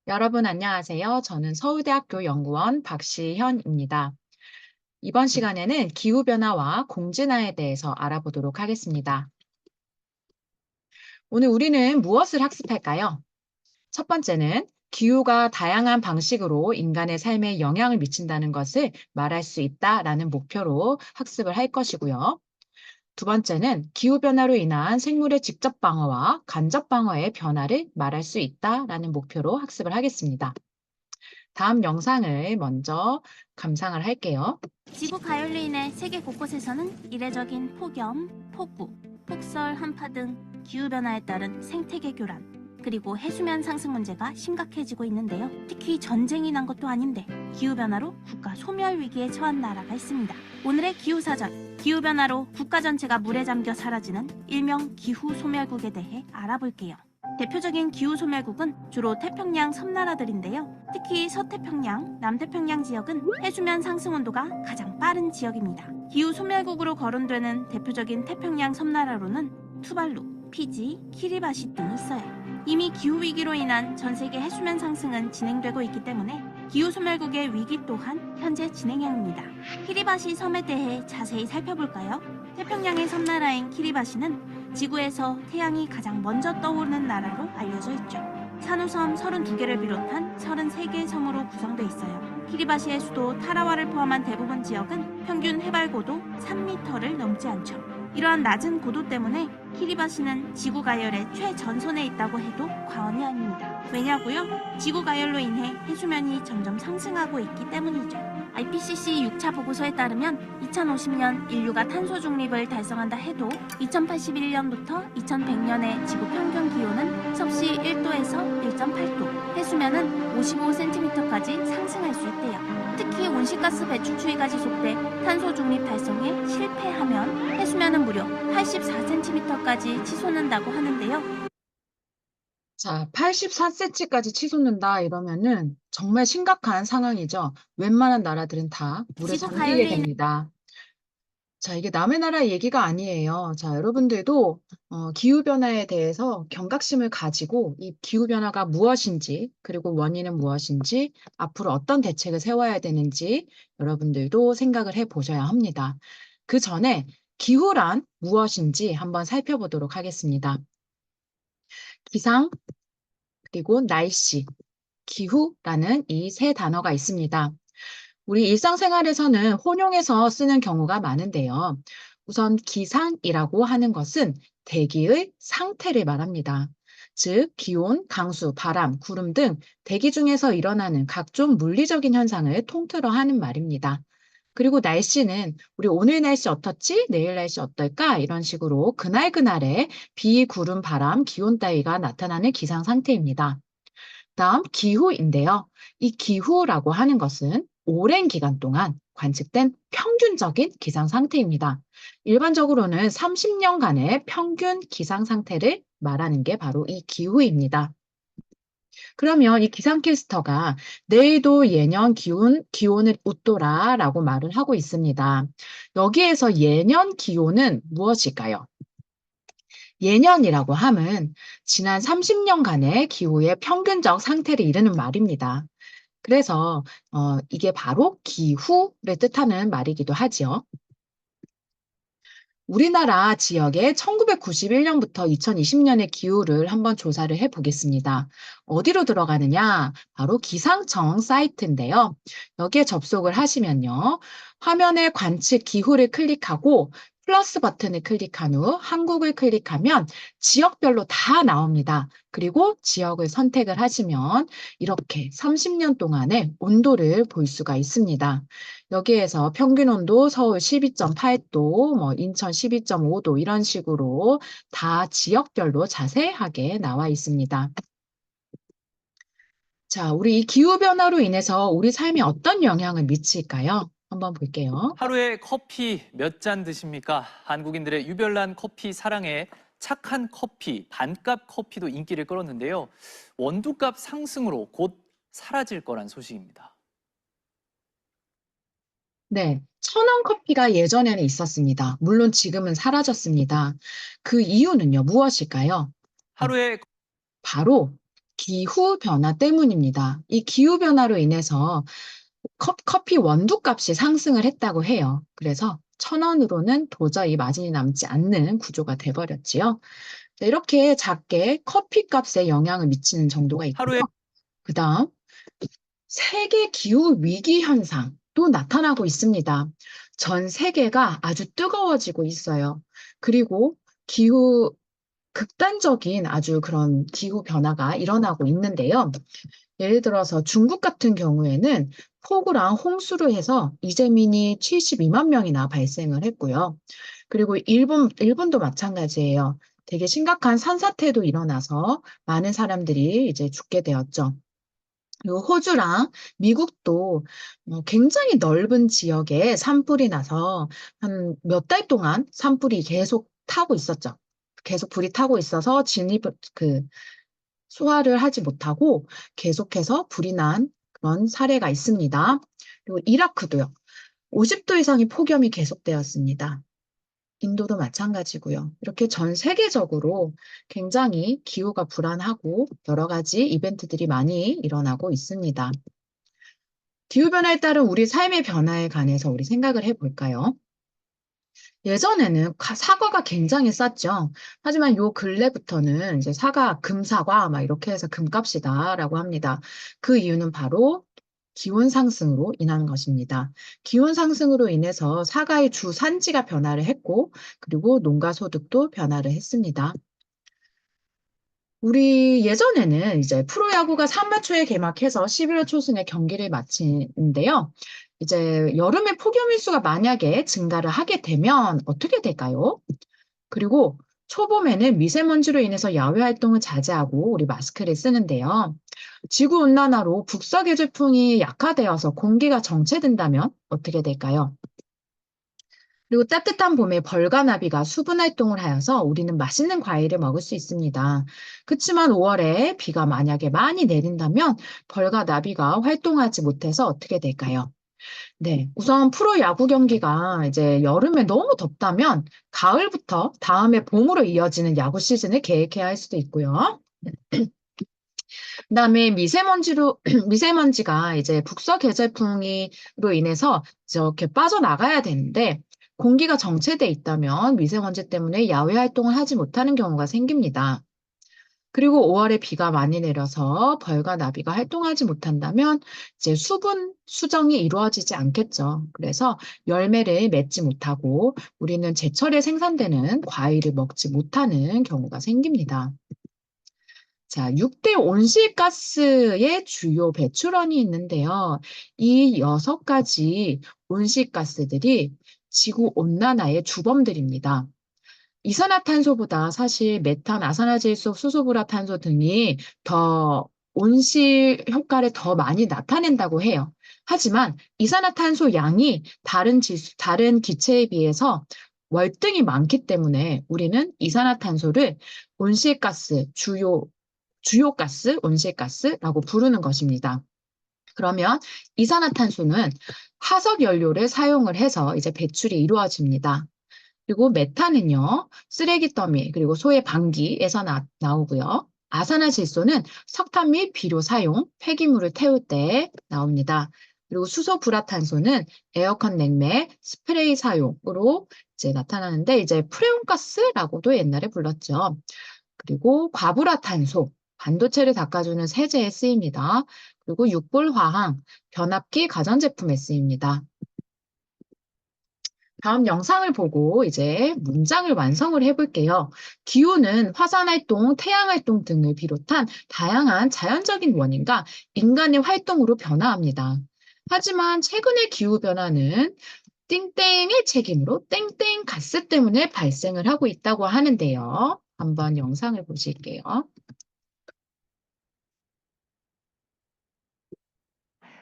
여러분 안녕하세요. 저는 서울대학교 연구원 박시현입니다. 이번 시간에는 기후변화와 공진화에 대해서 알아보도록 하겠습니다. 오늘 우리는 무엇을 학습할까요? 첫 번째는 기후가 다양한 방식으로 인간의 삶에 영향을 미친다는 것을 말할 수 있다라는 목표로 학습을 할 것이고요. 두 번째는 기후변화로 인한 생물의 직접 방어와 간접 방어의 변화를 말할 수 있다라는 목표로 학습을 하겠습니다. 다음 영상을 먼저 감상을 할게요. 지구 가열로 인해 세계 곳곳에서는 이례적인 폭염, 폭우, 폭설, 한파 등 기후변화에 따른 생태계 교란, 그리고 해수면 상승 문제가 심각해지고 있는데요. 특히 전쟁이 난 것도 아닌데 기후변화로 국가 소멸 위기에 처한 나라가 있습니다. 오늘의 기후사전, 기후변화로 국가 전체가 물에 잠겨 사라지는 일명 기후소멸국에 대해 알아볼게요. 대표적인 기후소멸국은 주로 태평양 섬나라들인데요. 특히 서태평양, 남태평양 지역은 해수면 상승 온도가 가장 빠른 지역입니다. 기후소멸국으로 거론되는 대표적인 태평양 섬나라로는 투발루, 피지, 키리바시 등이 있어요. 이미 기후위기로 인한 전세계 해수면 상승은 진행되고 있기 때문에 기후소멸국의 위기 또한 현재 진행형입니다. 키리바시 섬에 대해 자세히 살펴볼까요? 태평양의 섬나라인 키리바시는 지구에서 태양이 가장 먼저 떠오르는 나라로 알려져 있죠. 산호섬 32개를 비롯한 33개의 섬으로 구성되어 있어요. 키리바시의 수도 타라와를 포함한 대부분 지역은 평균 해발 고도 3m를 넘지 않죠. 이러한 낮은 고도 때문에 키리바시는 지구 가열의 최전선에 있다고 해도 과언이 아닙니다. 왜냐고요? 지구 가열로 인해 해수면이 점점 상승하고 있기 때문이죠. IPCC 6차 보고서에 따르면 2050년 인류가 탄소 중립을 달성한다 해도 2081년부터 2100년의 지구 평균 기온은 섭씨 1도에서 1.8도, 해수면은 55cm까지 상승할 수 있대요. 특히 온실가스 배출 추이가 지속돼 탄소 중립 달성에 실패하면 해수면은 무려 84cm까지 치솟는다고 하는데요. 자, 84cm까지 치솟는다 이러면은 정말 심각한 상황이죠. 웬만한 나라들은 다 물에 지구 잠기게 가열로 인해 됩니다. 자, 이게 남의 나라 얘기가 아니에요. 자, 여러분들도 기후변화에 대해서 경각심을 가지고 이 기후변화가 무엇인지, 그리고 원인은 무엇인지, 앞으로 어떤 대책을 세워야 되는지 여러분들도 생각을 해 보셔야 합니다. 그 전에 기후란 무엇인지 한번 살펴보도록 하겠습니다. 기상, 그리고 날씨, 기후라는 이 세 단어가 있습니다. 우리 일상생활에서는 혼용해서 쓰는 경우가 많은데요. 우선 기상이라고 하는 것은 대기의 상태를 말합니다. 즉, 기온, 강수, 바람, 구름 등 대기 중에서 일어나는 각종 물리적인 현상을 통틀어 하는 말입니다. 그리고 날씨는 우리 오늘 날씨 어떻지? 내일 날씨 어떨까? 이런 식으로 그날그날의 비, 구름, 바람, 기온 따위가 나타나는 기상 상태입니다. 다음 기후인데요. 이 기후라고 하는 것은 오랜 기간 동안 관측된 평균적인 기상 상태입니다. 일반적으로는 30년간의 평균 기상 상태를 말하는 게 바로 이 기후입니다. 그러면 이 기상캐스터가 내일도 예년 기온을 웃도라라고 말을 하고 있습니다. 여기에서 예년 기온은 무엇일까요? 예년이라고 함은 지난 30년간의 기후의 평균적 상태를 이르는 말입니다. 그래서 이게 바로 기후를 뜻하는 말이기도 하지요. 우리나라 지역의 1991년부터 2020년의 기후를 한번 조사를 해보겠습니다. 어디로 들어가느냐? 바로 기상청 사이트인데요. 여기에 접속을 하시면요. 화면에 관측 기후를 클릭하고 플러스 버튼을 클릭한 후 한국을 클릭하면 지역별로 다 나옵니다. 그리고 지역을 선택을 하시면 이렇게 30년 동안의 온도를 볼 수가 있습니다. 여기에서 평균 온도 서울 12.8도, 뭐 인천 12.5도 이런 식으로 다 지역별로 자세하게 나와 있습니다. 자, 우리 이 기후변화로 인해서 우리 삶에 어떤 영향을 미칠까요? 한번 볼게요. 하루에 커피 몇 잔 드십니까? 한국인들의 유별난 커피 사랑에 착한 커피, 반값 커피도 인기를 끌었는데요. 원두값 상승으로 곧 사라질 거란 소식입니다. 네, 천원 커피가 예전에는 있었습니다. 물론 지금은 사라졌습니다. 그 이유는요, 무엇일까요? 어, 하루에 바로 기후 변화 때문입니다. 이 기후 변화로 인해서 커피 원두 값이 상승을 했다고 해요. 그래서 1,000원으로는 도저히 마진이 남지 않는 구조가 돼버렸지요. 자, 이렇게 작게 커피 값에 영향을 미치는 정도가 있고요. 하루에 그다음 세계 기후 위기 현상도 나타나고 있습니다. 전 세계가 아주 뜨거워지고 있어요. 그리고 기후 극단적인 아주 그런 기후 변화가 일어나고 있는데요. 예를 들어서 중국 같은 경우에는 폭우랑 홍수로 해서 이재민이 72만 명이나 발생을 했고요. 그리고 일본도 마찬가지예요. 되게 심각한 산사태도 일어나서 많은 사람들이 이제 죽게 되었죠. 그리고 호주랑 미국도 굉장히 넓은 지역에 산불이 나서 한 몇 달 동안 산불이 계속 타고 있었죠. 계속 불이 타고 있어서 소화를 하지 못하고 계속해서 불이 난 그런 사례가 있습니다. 그리고 이라크도요. 50도 이상의 폭염이 계속되었습니다. 인도도 마찬가지고요. 이렇게 전 세계적으로 굉장히 기후가 불안하고 여러 가지 이벤트들이 많이 일어나고 있습니다. 기후변화에 따른 우리 삶의 변화에 관해서 우리 생각을 해볼까요? 예전에는 사과가 굉장히 쌌죠. 하지만 요 근래부터는 이제 금사과 막 이렇게 해서 금값이다라고 합니다. 그 이유는 바로 기온 상승으로 인한 것입니다. 기온 상승으로 인해서 사과의 주 산지가 변화를 했고, 그리고 농가 소득도 변화를 했습니다. 우리 예전에는 이제 프로야구가 3월 초에 개막해서 11월 초순에 경기를 마치는데요. 이제 여름에 폭염 일수가 만약에 증가를 하게 되면 어떻게 될까요? 그리고 초봄에는 미세먼지로 인해서 야외 활동을 자제하고 우리 마스크를 쓰는데요. 지구 온난화로 북서계절풍이 약화되어서 공기가 정체된다면 어떻게 될까요? 그리고 따뜻한 봄에 벌과 나비가 수분 활동을 하여서 우리는 맛있는 과일을 먹을 수 있습니다. 그렇지만 5월에 비가 만약에 많이 내린다면 벌과 나비가 활동하지 못해서 어떻게 될까요? 네, 우선 프로 야구 경기가 이제 여름에 너무 덥다면 가을부터 다음에 봄으로 이어지는 야구 시즌을 계획해야 할 수도 있고요. 그다음에 미세먼지가 이제 북서 계절풍으로 인해서 이렇게 빠져나가야 되는데 공기가 정체돼 있다면 미세먼지 때문에 야외 활동을 하지 못하는 경우가 생깁니다. 그리고 5월에 비가 많이 내려서 벌과 나비가 활동하지 못한다면 이제 수분 수정이 이루어지지 않겠죠. 그래서 열매를 맺지 못하고 우리는 제철에 생산되는 과일을 먹지 못하는 경우가 생깁니다. 자, 6대 온실가스의 주요 배출원이 있는데요. 이 6가지 온실가스들이 지구 온난화의 주범들입니다. 이산화탄소보다 사실 메탄, 아산화질소, 수소불화탄소 등이 더 온실 효과를 더 많이 나타낸다고 해요. 하지만 이산화탄소 양이 다른 기체에 비해서 월등히 많기 때문에 우리는 이산화탄소를 주요 가스, 온실가스라고 부르는 것입니다. 그러면 이산화탄소는 화석 연료를 사용을 해서 이제 배출이 이루어집니다. 그리고 메탄은요, 쓰레기 더미, 그리고 소의 방귀에서 나오고요. 아산화질소는 석탄 및 비료 사용, 폐기물을 태울 때 나옵니다. 그리고 수소 불화탄소는 에어컨 냉매, 스프레이 사용으로 이제 나타나는데 이제 프레온가스라고도 옛날에 불렀죠. 그리고 과불화탄소, 반도체를 닦아주는 세제에 쓰입니다. 그리고 육불화학, 변압기 가전제품에 쓰입니다. 다음 영상을 보고 이제 문장을 완성을 해볼게요. 기후는 화산활동, 태양활동 등을 비롯한 다양한 자연적인 원인과 인간의 활동으로 변화합니다. 하지만 최근의 기후변화는 땡땡의 책임으로 땡땡 가스 때문에 발생을 하고 있다고 하는데요. 한번 영상을 보실게요.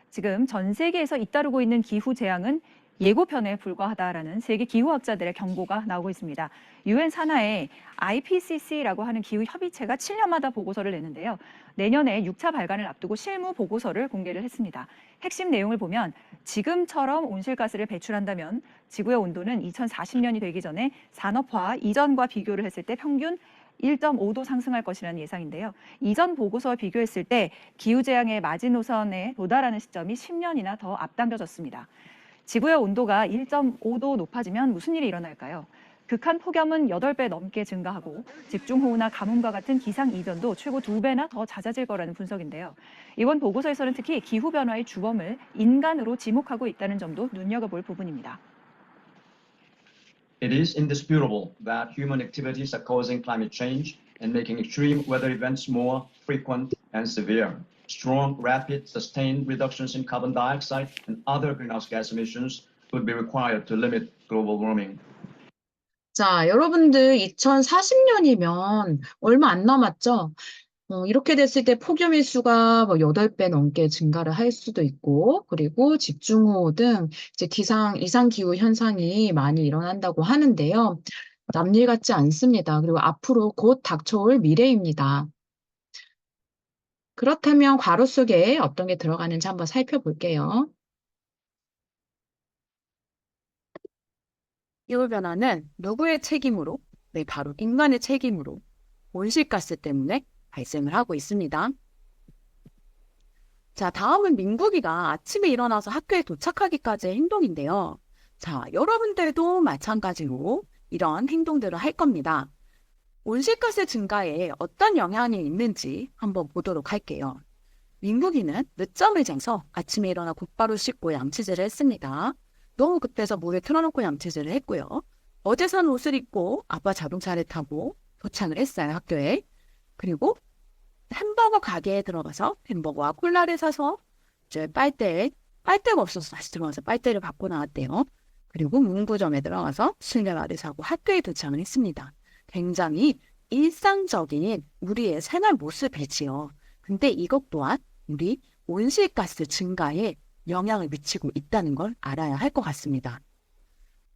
지금 전 세계에서 잇따르고 있는 기후 재앙은 예고편에 불과하다라는 세계 기후학자들의 경고가 나오고 있습니다. 유엔 산하의 IPCC라고 하는 기후 협의체가 7년마다 보고서를 내는데요. 내년에 6차 발간을 앞두고 실무 보고서를 공개를 했습니다. 핵심 내용을 보면 지금처럼 온실가스를 배출한다면 지구의 온도는 2040년이 되기 전에 산업화 이전과 비교를 했을 때 평균 1.5도 상승할 것이라는 예상인데요. 이전 보고서와 비교했을 때 기후재앙의 마지노선에 도달하는 시점이 10년이나 더 앞당겨졌습니다. 지구의 온도가 1.5도 높아지면 무슨 일이 일어날까요? 극한 폭염은 8배 넘게 증가하고 집중호우나 가뭄과 같은 기상이변도 최고 2배나 더 잦아질 거라는 분석인데요. 이번 보고서에서는 특히 기후변화의 주범을 인간으로 지목하고 있다는 점도 눈여겨볼 부분입니다. It is indisputable that human activities are causing climate change and making extreme weather events more frequent and severe. Strong, rapid, sustained reductions in carbon dioxide and other greenhouse gas emissions would be required to limit global warming. 자, 여러분들 2040년이면 얼마 안 남았죠? 이렇게 됐을 때 폭염 일수가 뭐 8배 넘게 증가를 할 수도 있고, 그리고 집중호우 등 이제 이상기후 현상이 많이 일어난다고 하는데요. 남일 같지 않습니다. 그리고 앞으로 곧 닥쳐올 미래입니다. 그렇다면 괄호 속에 어떤 게 들어가는지 한번 살펴볼게요. 기후변화는 누구의 책임으로? 네, 바로 인간의 책임으로 온실가스 때문에 발생을 하고 있습니다. 자, 다음은 민국이가 아침에 일어나서 학교에 도착하기까지의 행동인데요. 자, 여러분들도 마찬가지로 이런 행동들을 할 겁니다. 온실가스 증가에 어떤 영향이 있는지 한번 보도록 할게요. 민국이는 늦잠을 자서 아침에 일어나 곧바로 씻고 양치질을 했습니다. 너무 급해서 물에 틀어놓고 양치질을 했고요. 어제 산 옷을 입고 아빠 자동차를 타고 도착을 했어요, 학교에. 그리고 햄버거 가게에 들어가서 햄버거와 콜라를 사서 이제 빨대가 없어서 다시 들어가서 빨대를 받고 나왔대요. 그리고 문구점에 들어가서 실내화를 사고 학교에 도착을 했습니다. 굉장히 일상적인 우리의 생활 모습이지요. 근데 이것 또한 우리 온실가스 증가에 영향을 미치고 있다는 걸 알아야 할 것 같습니다.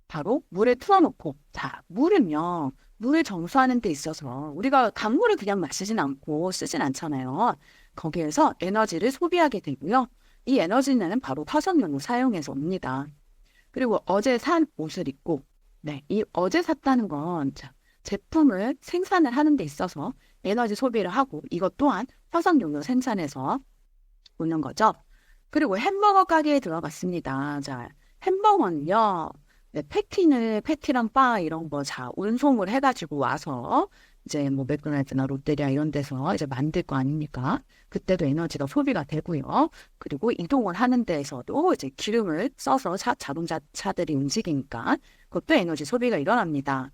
바로 물에 틀어놓고, 자, 물은요, 물을 정수하는 데 있어서 우리가 강물을 그냥 마시진 않고 쓰진 않잖아요. 거기에서 에너지를 소비하게 되고요. 이 에너지는 바로 화석연료 사용해서 옵니다. 그리고 어제 산 옷을 입고, 네, 이 어제 샀다는 건 자, 제품을 생산을 하는 데 있어서 에너지 소비를 하고 이것 또한 화석연료 생산해서 오는 거죠. 그리고 햄버거 가게에 들어갔습니다. 자, 햄버거는요, 네, 패티랑 바 이런 거 자, 운송을 해가지고 와서 이제 뭐 맥도날드나 롯데리아 이런 데서 이제 만들 거 아닙니까? 그때도 에너지가 소비가 되고요. 그리고 이동을 하는 데에서도 이제 기름을 써서 자동차들이 움직이니까 그것도 에너지 소비가 일어납니다.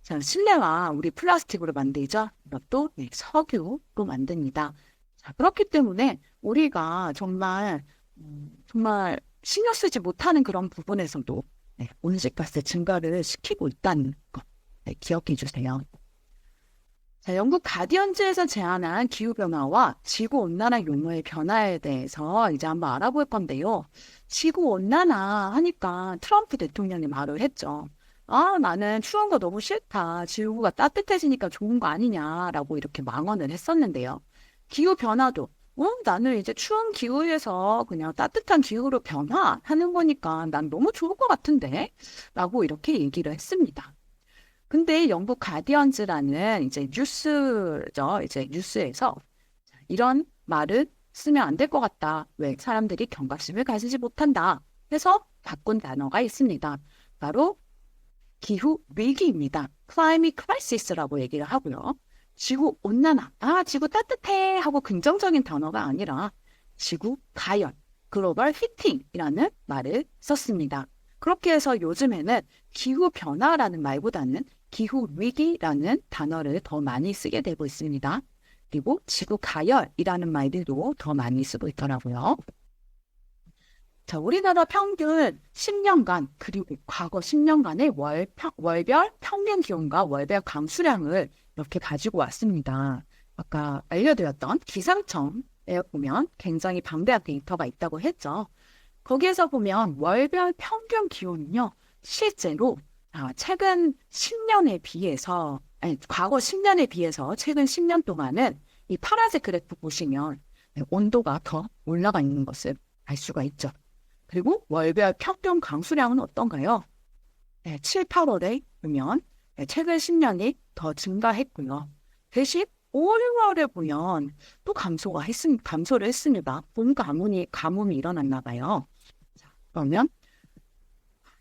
자, 실내화 우리 플라스틱으로 만들죠? 이것도 네, 석유로 만듭니다. 자, 그렇기 때문에 우리가 정말 신경 쓰지 못하는 그런 부분에서도 네, 온실가스 증가를 시키고 있다는 거 네, 기억해 주세요. 자, 영국 가디언즈에서 제안한 기후변화와 지구온난화 용어의 변화에 대해서 이제 한번 알아볼 건데요. 지구온난화 하니까 트럼프 대통령이 말을 했죠. 아, 나는 추운 거 너무 싫다. 지구가 따뜻해지니까 좋은 거 아니냐라고 이렇게 망언을 했었는데요. 기후변화도 나는 이제 추운 기후에서 그냥 따뜻한 기후로 변화하는 거니까 난 너무 좋을 것 같은데? 라고 이렇게 얘기를 했습니다. 근데 영국 가디언즈라는 이제 뉴스죠. 이제 뉴스에서 이런 말을 쓰면 안 될 것 같다. 왜? 사람들이 경각심을 가지지 못한다. 해서 바꾼 단어가 있습니다. 바로 기후 위기입니다. Climate Crisis라고 얘기를 하고요. 지구 온난화, 지구 따뜻해 하고 긍정적인 단어가 아니라 지구 가열, 글로벌 히팅이라는 말을 썼습니다. 그렇게 해서 요즘에는 기후 변화라는 말보다는 기후 위기라는 단어를 더 많이 쓰게 되고 있습니다. 그리고 지구 가열이라는 말들도 더 많이 쓰고 있더라고요. 자, 우리나라 평균 10년간 그리고 과거 10년간의 월별 평균 기온과 월별 강수량을 이렇게 가지고 왔습니다. 아까 알려드렸던 기상청에 보면 굉장히 방대한 데이터가 있다고 했죠. 거기에서 보면 월별 평균 기온은요, 실제로 최근 10년에 비해서, 과거 10년에 비해서 최근 10년 동안은 이 파란색 그래프 보시면 온도가 더 올라가 있는 것을 알 수가 있죠. 그리고 월별 평균 강수량은 어떤가요? 7, 8월에 보면 최근 10년이 더 증가했고요. 대신 5월, 6월에 보면 또 감소를 했습니다. 봄 가뭄이 일어났나 봐요. 자, 그러면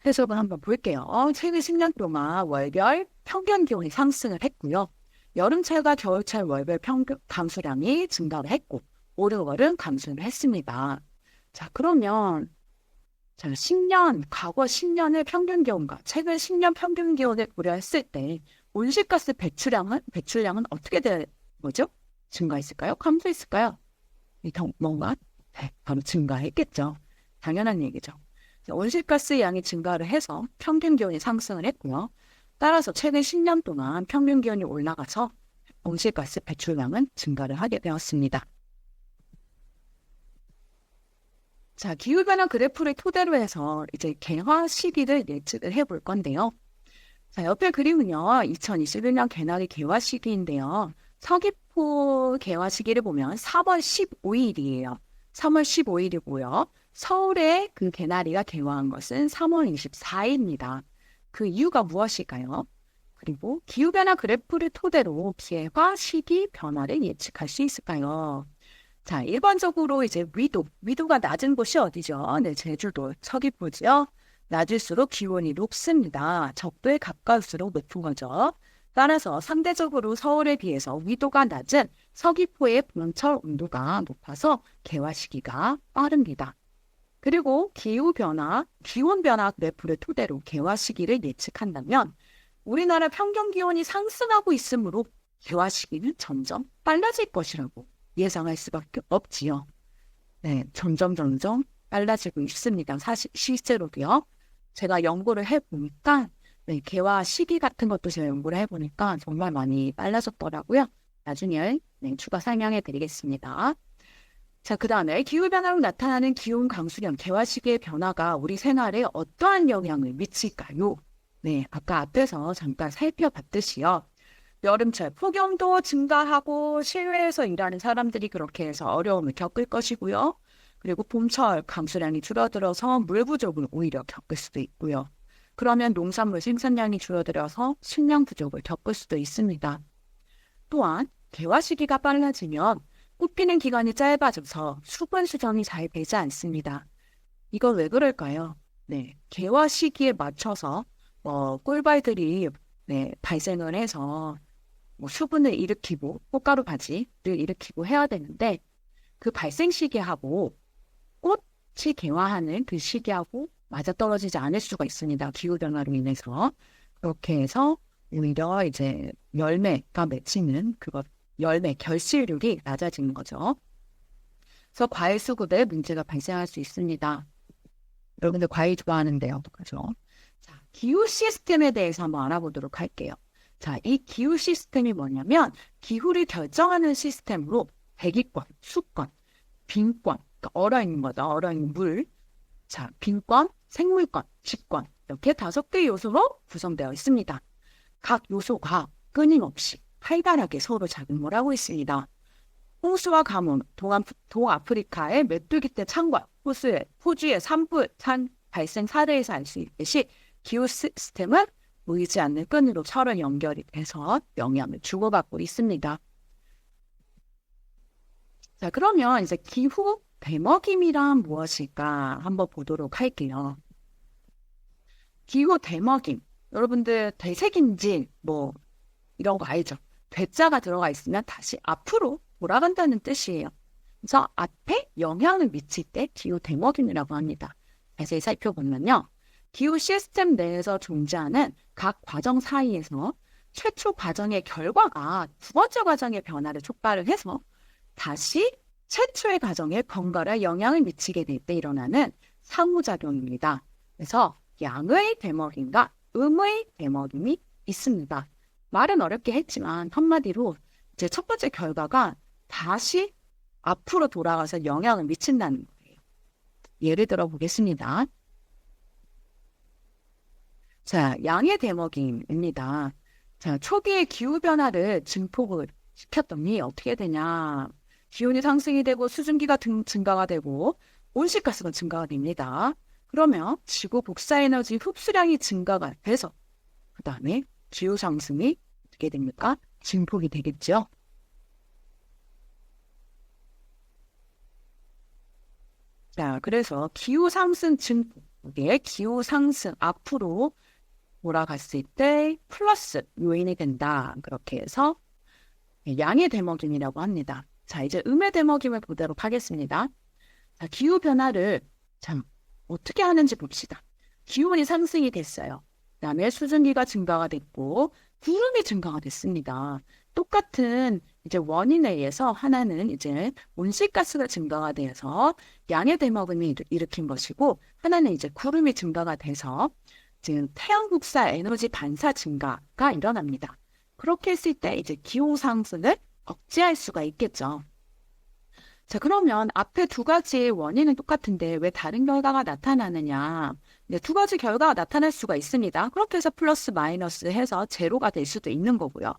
해석을 한번 볼게요. 최근 10년 동안 월별 평균 기온이 상승을 했고요. 여름철과 겨울철 월별 평균 감수량이 증가를 했고 5, 6월은 감소를 했습니다. 자, 그러면 자, 과거 10년의 평균 기온과 최근 10년 평균 기온을 고려했을 때 온실가스 배출량은 어떻게 될 거죠? 증가했을까요? 감소했을까요? 뭔가 바로 증가했겠죠. 당연한 얘기죠. 온실가스 양이 증가를 해서 평균 기온이 상승을 했고요. 따라서 최근 10년 동안 평균 기온이 올라가서 온실가스 배출량은 증가를 하게 되었습니다. 자, 기후변화 그래프를 토대로 해서 이제 개화 시기를 예측을 해볼 건데요. 자, 옆에 그림은요, 2021년 개나리 개화 시기인데요. 서귀포 개화 시기를 보면 3월 15일이에요. 3월 15일이고요. 서울에 그 개나리가 개화한 것은 3월 24일입니다. 그 이유가 무엇일까요? 그리고 기후변화 그래프를 토대로 개화 시기 변화를 예측할 수 있을까요? 자, 일반적으로 이제 위도가 낮은 곳이 어디죠? 네, 제주도, 서귀포죠. 낮을수록 기온이 높습니다. 적도에 가까울수록 높은 거죠. 따라서 상대적으로 서울에 비해서 위도가 낮은 서귀포의 봄철 온도가 높아서 개화 시기가 빠릅니다. 그리고 기온 변화 그래프를 토대로 개화 시기를 예측한다면 우리나라 평균 기온이 상승하고 있으므로 개화 시기는 점점 빨라질 것이라고 예상할 수밖에 없지요. 네, 점점 빨라지고 있습니다. 사실 실제로도요. 제가 연구를 해보니까 네, 개화 시기 같은 것도 제가 연구를 해보니까 정말 많이 빨라졌더라고요. 나중에 추가 설명해 드리겠습니다. 자, 그 다음에 기후변화로 나타나는 기온 강수량, 개화 시기의 변화가 우리 생활에 어떠한 영향을 미칠까요? 네, 아까 앞에서 잠깐 살펴봤듯이요. 여름철 폭염도 증가하고 실외에서 일하는 사람들이 그렇게 해서 어려움을 겪을 것이고요. 그리고 봄철 강수량이 줄어들어서 물 부족을 오히려 겪을 수도 있고요. 그러면 농산물 생산량이 줄어들어서 식량 부족을 겪을 수도 있습니다. 또한 개화 시기가 빨라지면 꽃 피는 기간이 짧아져서 수분 수정이 잘 되지 않습니다. 이건 왜 그럴까요? 네, 개화 시기에 맞춰서 꿀벌들이 발생을 해서 수분을 일으키고 꽃가루 바지를 일으키고 해야 되는데 그 발생 시기하고 꽃이 개화하는 그 시기하고 맞아떨어지지 않을 수가 있습니다. 기후변화로 인해서. 그렇게 해서 오히려 이제 열매가 맺히는 열매 결실률이 낮아지는 거죠. 그래서 과일 수급에 문제가 발생할 수 있습니다. 여러분들 과일 좋아하는데요. 그죠? 자, 기후 시스템에 대해서 한번 알아보도록 할게요. 자, 이 기후 시스템이 뭐냐면 기후를 결정하는 시스템으로 대기권, 수권, 빈권, 그러니까 얼어있는 거죠. 얼어있는 물. 자, 빈권, 생물권, 식권 이렇게 5개 요소로 구성되어 있습니다. 각 요소가 끊임없이 활발하게 서로 작용을 하고 있습니다. 홍수와 가뭄, 동아프리카의 메뚜기 떼 창과 호주의 산불 발생 사례에서 알 수 있듯이 기후 시스템은 보이지 않는 끈으로 서로 연결이 돼서 영향을 주고받고 있습니다. 자, 그러면 이제 기후 대먹임이란 무엇일까 한번 보도록 할게요. 기후 대먹임, 여러분들 되새김질 이런 거 알죠? 되자가 들어가 있으면 다시 앞으로 돌아간다는 뜻이에요. 그래서 앞에 영향을 미칠 때 기후 대먹임이라고 합니다. 자세히 살펴보면요. 기후 시스템 내에서 존재하는 각 과정 사이에서 최초 과정의 결과가 두 번째 과정의 변화를 촉발을 해서 다시 최초의 과정에 번갈아 영향을 미치게 될 때 일어나는 상호작용입니다. 그래서 양의 대먹임과 음의 대먹임이 있습니다. 말은 어렵게 했지만 한마디로 이제 첫 번째 결과가 다시 앞으로 돌아가서 영향을 미친다는 거예요. 예를 들어 보겠습니다. 자, 양의 대먹임입니다. 자, 초기에 기후변화를 증폭을 시켰더니 어떻게 되냐. 기온이 상승이 되고 수증기가 증가가 되고 온실가스가 증가가 됩니다. 그러면 지구 복사에너지 흡수량이 증가가 돼서 그 다음에 기후 상승이 어떻게 됩니까? 증폭이 되겠죠. 자, 그래서 기후 상승 증폭, 이게 기후 상승 앞으로 몰아갔을 때 플러스 요인이 된다. 그렇게 해서 양의 대먹임이라고 합니다. 자, 이제 음의 대먹임을 보도록 하겠습니다. 자, 기후 변화를 참 어떻게 하는지 봅시다. 기온이 상승이 됐어요. 그다음에 수증기가 증가가 됐고 구름이 증가가 됐습니다. 똑같은 이제 원인에 의해서 하나는 이제 온실가스가 증가가 돼서 양의 대먹음이 일으킨 것이고 하나는 이제 구름이 증가가 돼서 지금 태양 국사 에너지 반사 증가가 일어납니다. 그렇게 했을 때 이제 기후 상승을 억제할 수가 있겠죠. 자, 그러면 앞에 두 가지의 원인은 똑같은데 왜 다른 결과가 나타나느냐? 네, 두 가지 결과가 나타날 수가 있습니다. 그렇게 해서 플러스 마이너스 해서 제로가 될 수도 있는 거고요.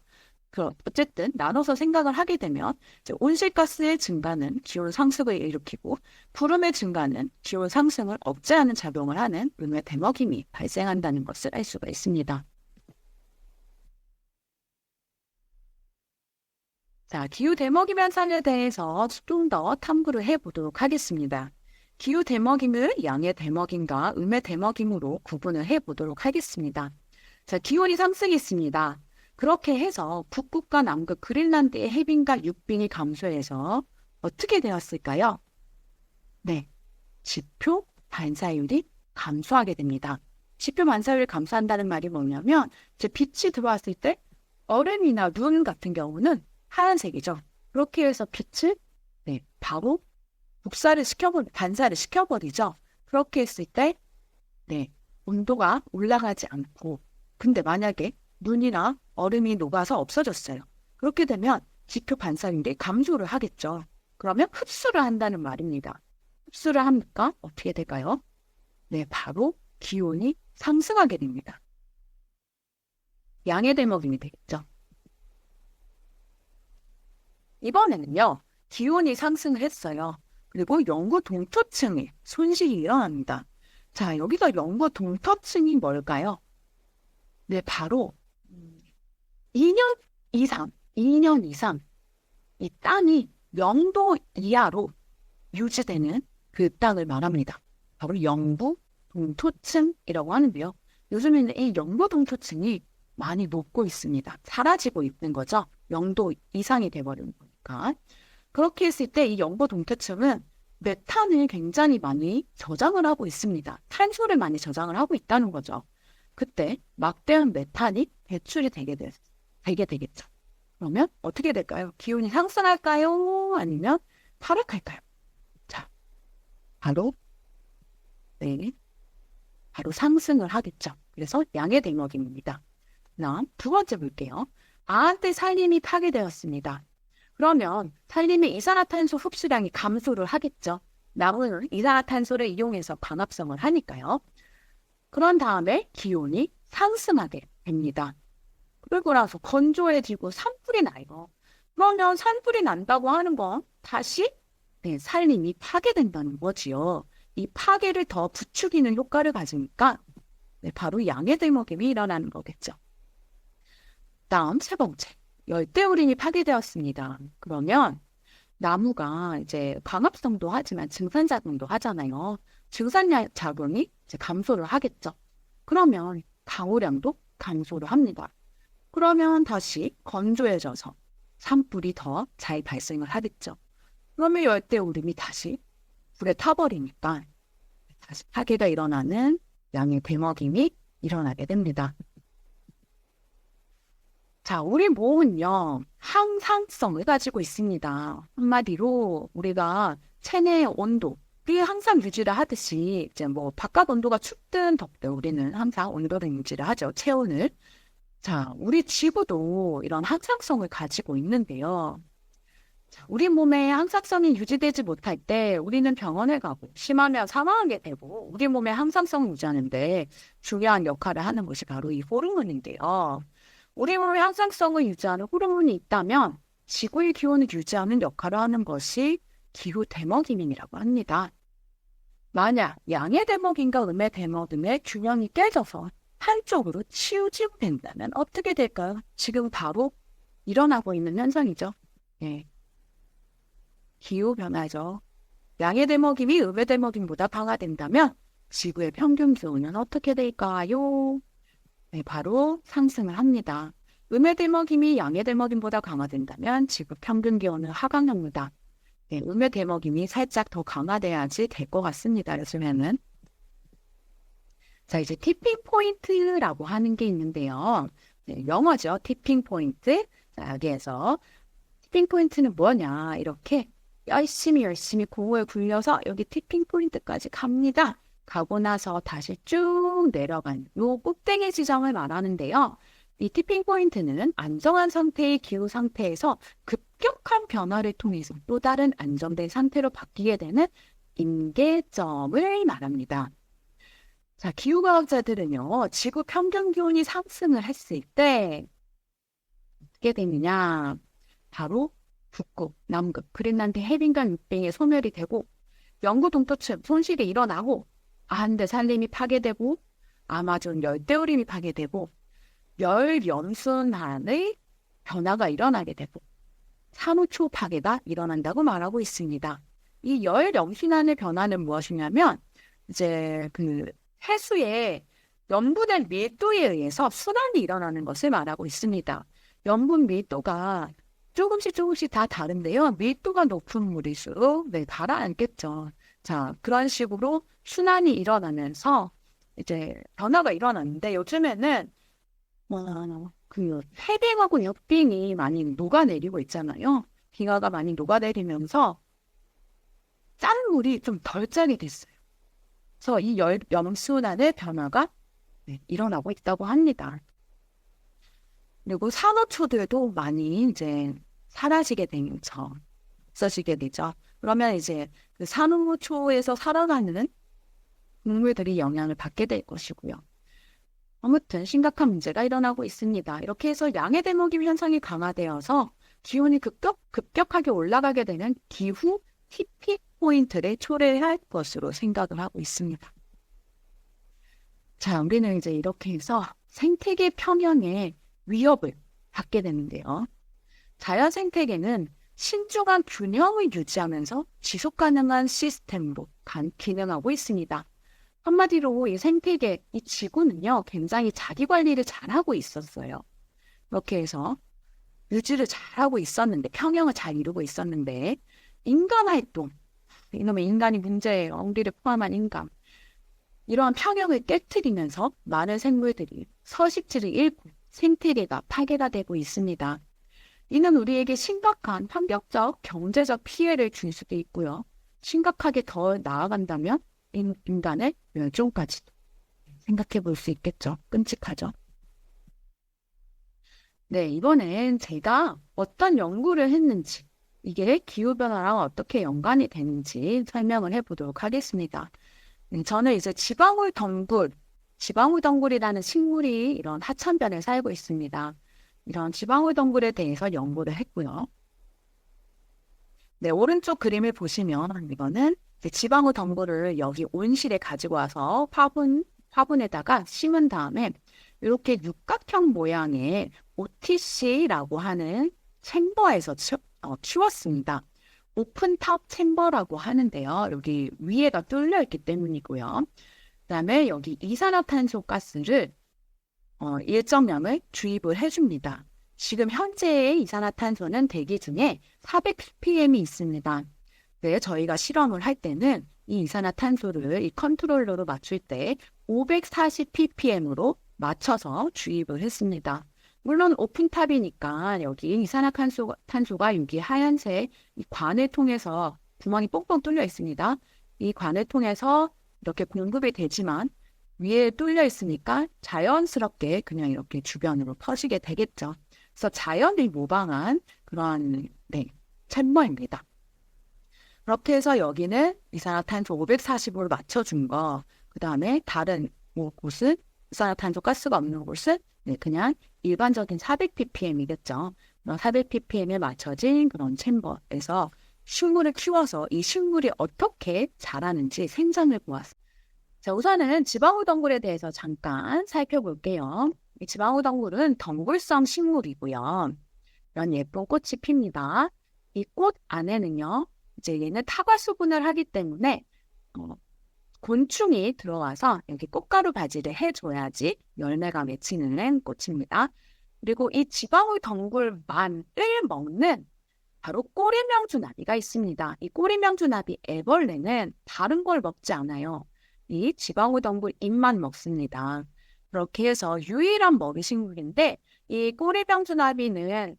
어쨌든 나눠서 생각을 하게 되면 이제 온실가스의 증가는 기온 상승을 일으키고 구름의 증가는 기온 상승을 억제하는 작용을 하는 음의 대먹임이 발생한다는 것을 알 수가 있습니다. 자, 기후 대먹임 현상에 대해서 좀 더 탐구를 해보도록 하겠습니다. 기후 대먹임을 양의 대먹임과 음의 대먹임으로 구분을 해보도록 하겠습니다. 자, 기온이 상승했습니다. 그렇게 해서 북극과 남극 그린란드의 해빙과 육빙이 감소해서 어떻게 되었을까요? 네, 지표 반사율이 감소하게 됩니다. 지표 반사율이 감소한다는 말이 뭐냐면 이제 빛이 들어왔을 때 얼음이나 눈 같은 경우는 하얀색이죠. 그렇게 해서 빛을 바로 반사를 시켜버리죠. 그렇게 했을 때 온도가 올라가지 않고 근데 만약에 눈이나 얼음이 녹아서 없어졌어요. 그렇게 되면 지표 반사율이 감소를 하겠죠. 그러면 흡수를 한다는 말입니다. 흡수를 하니까 어떻게 될까요? 네, 바로 기온이 상승하게 됩니다. 양의 대먹임이 되겠죠. 이번에는요, 기온이 상승을 했어요. 그리고 영구 동토층의 손실이 일어납니다. 자, 여기서 영구 동토층이 뭘까요? 네, 바로 2년 이상 이 땅이 0도 이하로 유지되는 그 땅을 말합니다. 바로 영구 동토층이라고 하는데요. 요즘에는 이 영구 동토층이 많이 녹고 있습니다. 사라지고 있는 거죠. 0도 이상이 돼버리는 거니까. 그렇게 했을 때 이 영구 동토층은 메탄을 굉장히 많이 저장을 하고 있습니다. 탄소를 많이 저장을 하고 있다는 거죠. 그때 막대한 메탄이 배출이 되게 되겠죠. 그러면 어떻게 될까요? 기온이 상승할까요? 아니면 하락할까요? 자, 바로 상승을 하겠죠. 그래서 양의 대먹임입니다. 다음 두 번째 볼게요. 아한테 산림이 파괴되었습니다. 그러면 산림의 이산화탄소 흡수량이 감소를 하겠죠. 나무는 이산화탄소를 이용해서 광합성을 하니까요. 그런 다음에 기온이 상승하게 됩니다. 그리고 나서 건조해지고 산불이 나요. 그러면 산불이 난다고 하는 건 다시 산림이 파괴된다는 거지요. 이 파괴를 더 부추기는 효과를 가지니까 바로 양의 대먹임이 일어나는 거겠죠. 다음 세 번째, 열대우림이 파괴되었습니다. 그러면 나무가 이제 광합성도 하지만 증산작용도 하잖아요. 증산작용이 이제 감소를 하겠죠. 그러면 강우량도 감소를 합니다. 그러면 다시 건조해져서 산불이 더 잘 발생을 하겠죠. 그러면 열대우림이 다시 불에 타버리니까 다시 파괴가 일어나는 양의 대먹임이 일어나게 됩니다. 자, 우리 몸은요, 항상성을 가지고 있습니다. 한마디로 우리가 체내의 온도를 항상 유지를 하듯이 이제 뭐 바깥 온도가 춥든 덥든 우리는 항상 온도를 유지를 하죠. 체온을. 자, 우리 지구도 이런 항상성을 가지고 있는데요. 자, 우리 몸에 항상성이 유지되지 못할 때 우리는 병원에 가고 심하면 사망하게 되고 우리 몸의 항상성을 유지하는데 중요한 역할을 하는 것이 바로 이 호르몬인데요. 우리 몸의 항상성을 유지하는 호르몬이 있다면 지구의 기온을 유지하는 역할을 하는 것이 기후 대먹임이라고 합니다. 만약 양의 대먹임과 음의 대먹임의 균형이 깨져서 한쪽으로 치우치고 된다면 어떻게 될까요? 지금 바로 일어나고 있는 현상이죠. 예. 기후변화죠. 양의 대먹임이 음의 대먹임보다 강화된다면 지구의 평균 기온은 어떻게 될까요? 네, 바로 상승을 합니다. 음의 대먹임이 양의 대먹임보다 강화된다면 지구 평균 기온은 하강합니다. 네, 음의 대먹임이 살짝 더 강화돼야지 될 것 같습니다. 요즘에는. 자, 이제 티핑 포인트라고 하는 게 있는데요. 네, 영어죠. 티핑 포인트. 자, 여기에서 티핑 포인트는 뭐냐? 이렇게 열심히 공을 굴려서 여기 티핑 포인트까지 갑니다. 가고 나서 다시 쭉 내려간 요 꼭대기 지점을 말하는데요. 이 티핑 포인트는 안정한 상태의 기후 상태에서 급격한 변화를 통해서 또 다른 안정된 상태로 바뀌게 되는 임계점을 말합니다. 자, 기후과학자들은요, 지구 평균 기온이 상승을 했을 때 어떻게 되느냐? 바로 북극, 남극, 그린란드 해빙과 육빙이 소멸이 되고 영구 동토층 손실이 일어나고 안데 산림이 파괴되고 아마존 열대우림이 파괴되고 열 연순환의 변화가 일어나게 되고 산호초 파괴가 일어난다고 말하고 있습니다. 이 열 연순환의 변화는 무엇이냐면 이제 그 해수의 염분의 밀도에 의해서 순환이 일어나는 것을 말하고 있습니다. 염분 밀도가 조금씩 다 다른데요. 밀도가 높은 물일수록 가라앉겠죠. 자, 그런 식으로 순환이 일어나면서 이제 변화가 일어났는데 요즘에는 그 해빙하고 역빙이 많이 녹아내리고 있잖아요. 빙하가 많이 녹아내리면서 짠 물이 좀 덜 짜게 됐어요. 그래서 이 염순환의 변화가 일어나고 있다고 합니다. 그리고 산호초들도 많이 이제 사라지게 되죠. 없어지게 되죠. 그러면 이제 그 산호초에서 살아가는 동물들이 영향을 받게 될 것이고요. 아무튼 심각한 문제가 일어나고 있습니다. 이렇게 해서 양의 대먹임 현상이 강화되어서 기온이 급격하게 올라가게 되는 기후 TP 포인트를 초래할 것으로 생각을 하고 있습니다. 자, 우리는 이제 이렇게 해서 생태계 평형의 위협을 받게 되는데요. 자연 생태계는 신중한 균형을 유지하면서 지속 가능한 시스템으로 기능하고 있습니다. 한마디로 이 생태계, 이 지구는요, 굉장히 자기 관리를 잘하고 있었어요. 이렇게 해서 유지를 잘하고 있었는데, 평형을 잘 이루고 있었는데, 인간 활동, 이놈의 인간이 문제예요. 우리를 포함한 인간. 이러한 평형을 깨트리면서 많은 생물들이 서식지를 잃고 생태계가 파괴가 되고 있습니다. 이는 우리에게 심각한 환경적, 경제적 피해를 줄 수도 있고요. 심각하게 더 나아간다면 인간의 멸종까지도 생각해 볼 수 있겠죠. 끔찍하죠. 네, 이번엔 제가 어떤 연구를 했는지, 이게 기후변화랑 어떻게 연관이 되는지 설명을 해보도록 하겠습니다. 저는 이제 지방울덩굴이라는 식물이 이런 하천변에 살고 있습니다. 이런 지방울덩굴에 대해서 연구를 했고요. 네, 오른쪽 그림을 보시면 이거는 지방울덩굴을 여기 온실에 가지고 와서 화분에다가 심은 다음에 이렇게 육각형 모양의 OTC라고 하는 챔버에서 키웠습니다. 오픈탑 챔버라고 하는데요. 여기 위에가 뚫려 있기 때문이고요. 그다음에 여기 이산화탄소 가스를 일정량을 주입을 해줍니다. 지금 현재의 이산화탄소는 대기 중에 400ppm이 있습니다. 네, 저희가 실험을 할 때는 이 이산화탄소를 이 컨트롤러로 맞출 때 540ppm으로 맞춰서 주입을 했습니다. 물론 오픈탑이니까 여기 이산화탄소가 여기 하얀색 이 관을 통해서 구멍이 뽕뽕 뚫려 있습니다. 이 관을 통해서 이렇게 공급이 되지만 위에 뚫려 있으니까 자연스럽게 그냥 이렇게 주변으로 퍼지게 되겠죠. 그래서 자연을 모방한 그런 챔버입니다. 그렇게 해서 여기는 이산화탄소 540으로 맞춰준 거, 그 다음에 다른 곳은 이산화탄소 가스가 없는 곳은 그냥 일반적인 400ppm이겠죠. 그런 400ppm에 맞춰진 그런 챔버에서 식물을 키워서 이 식물이 어떻게 자라는지 생장을 보았습니다. 자, 우선은 지방울덩굴에 대해서 잠깐 살펴볼게요. 이 지방울덩굴은 덩굴성 식물이고요. 이런 예쁜 꽃이 핍니다. 이 꽃 안에는요, 이제 얘는 타과 수분을 하기 때문에 곤충이 들어와서 여기 꽃가루 바지를 해줘야지 열매가 맺히는 꽃입니다. 그리고 이 지방울 덩굴만을 먹는 바로 꼬리명주나비가 있습니다. 이 꼬리명주나비 애벌레는 다른 걸 먹지 않아요. 이 지방울 덩굴 잎만 먹습니다. 그렇게 해서 유일한 먹이식물인데 이 꼬리명주나비는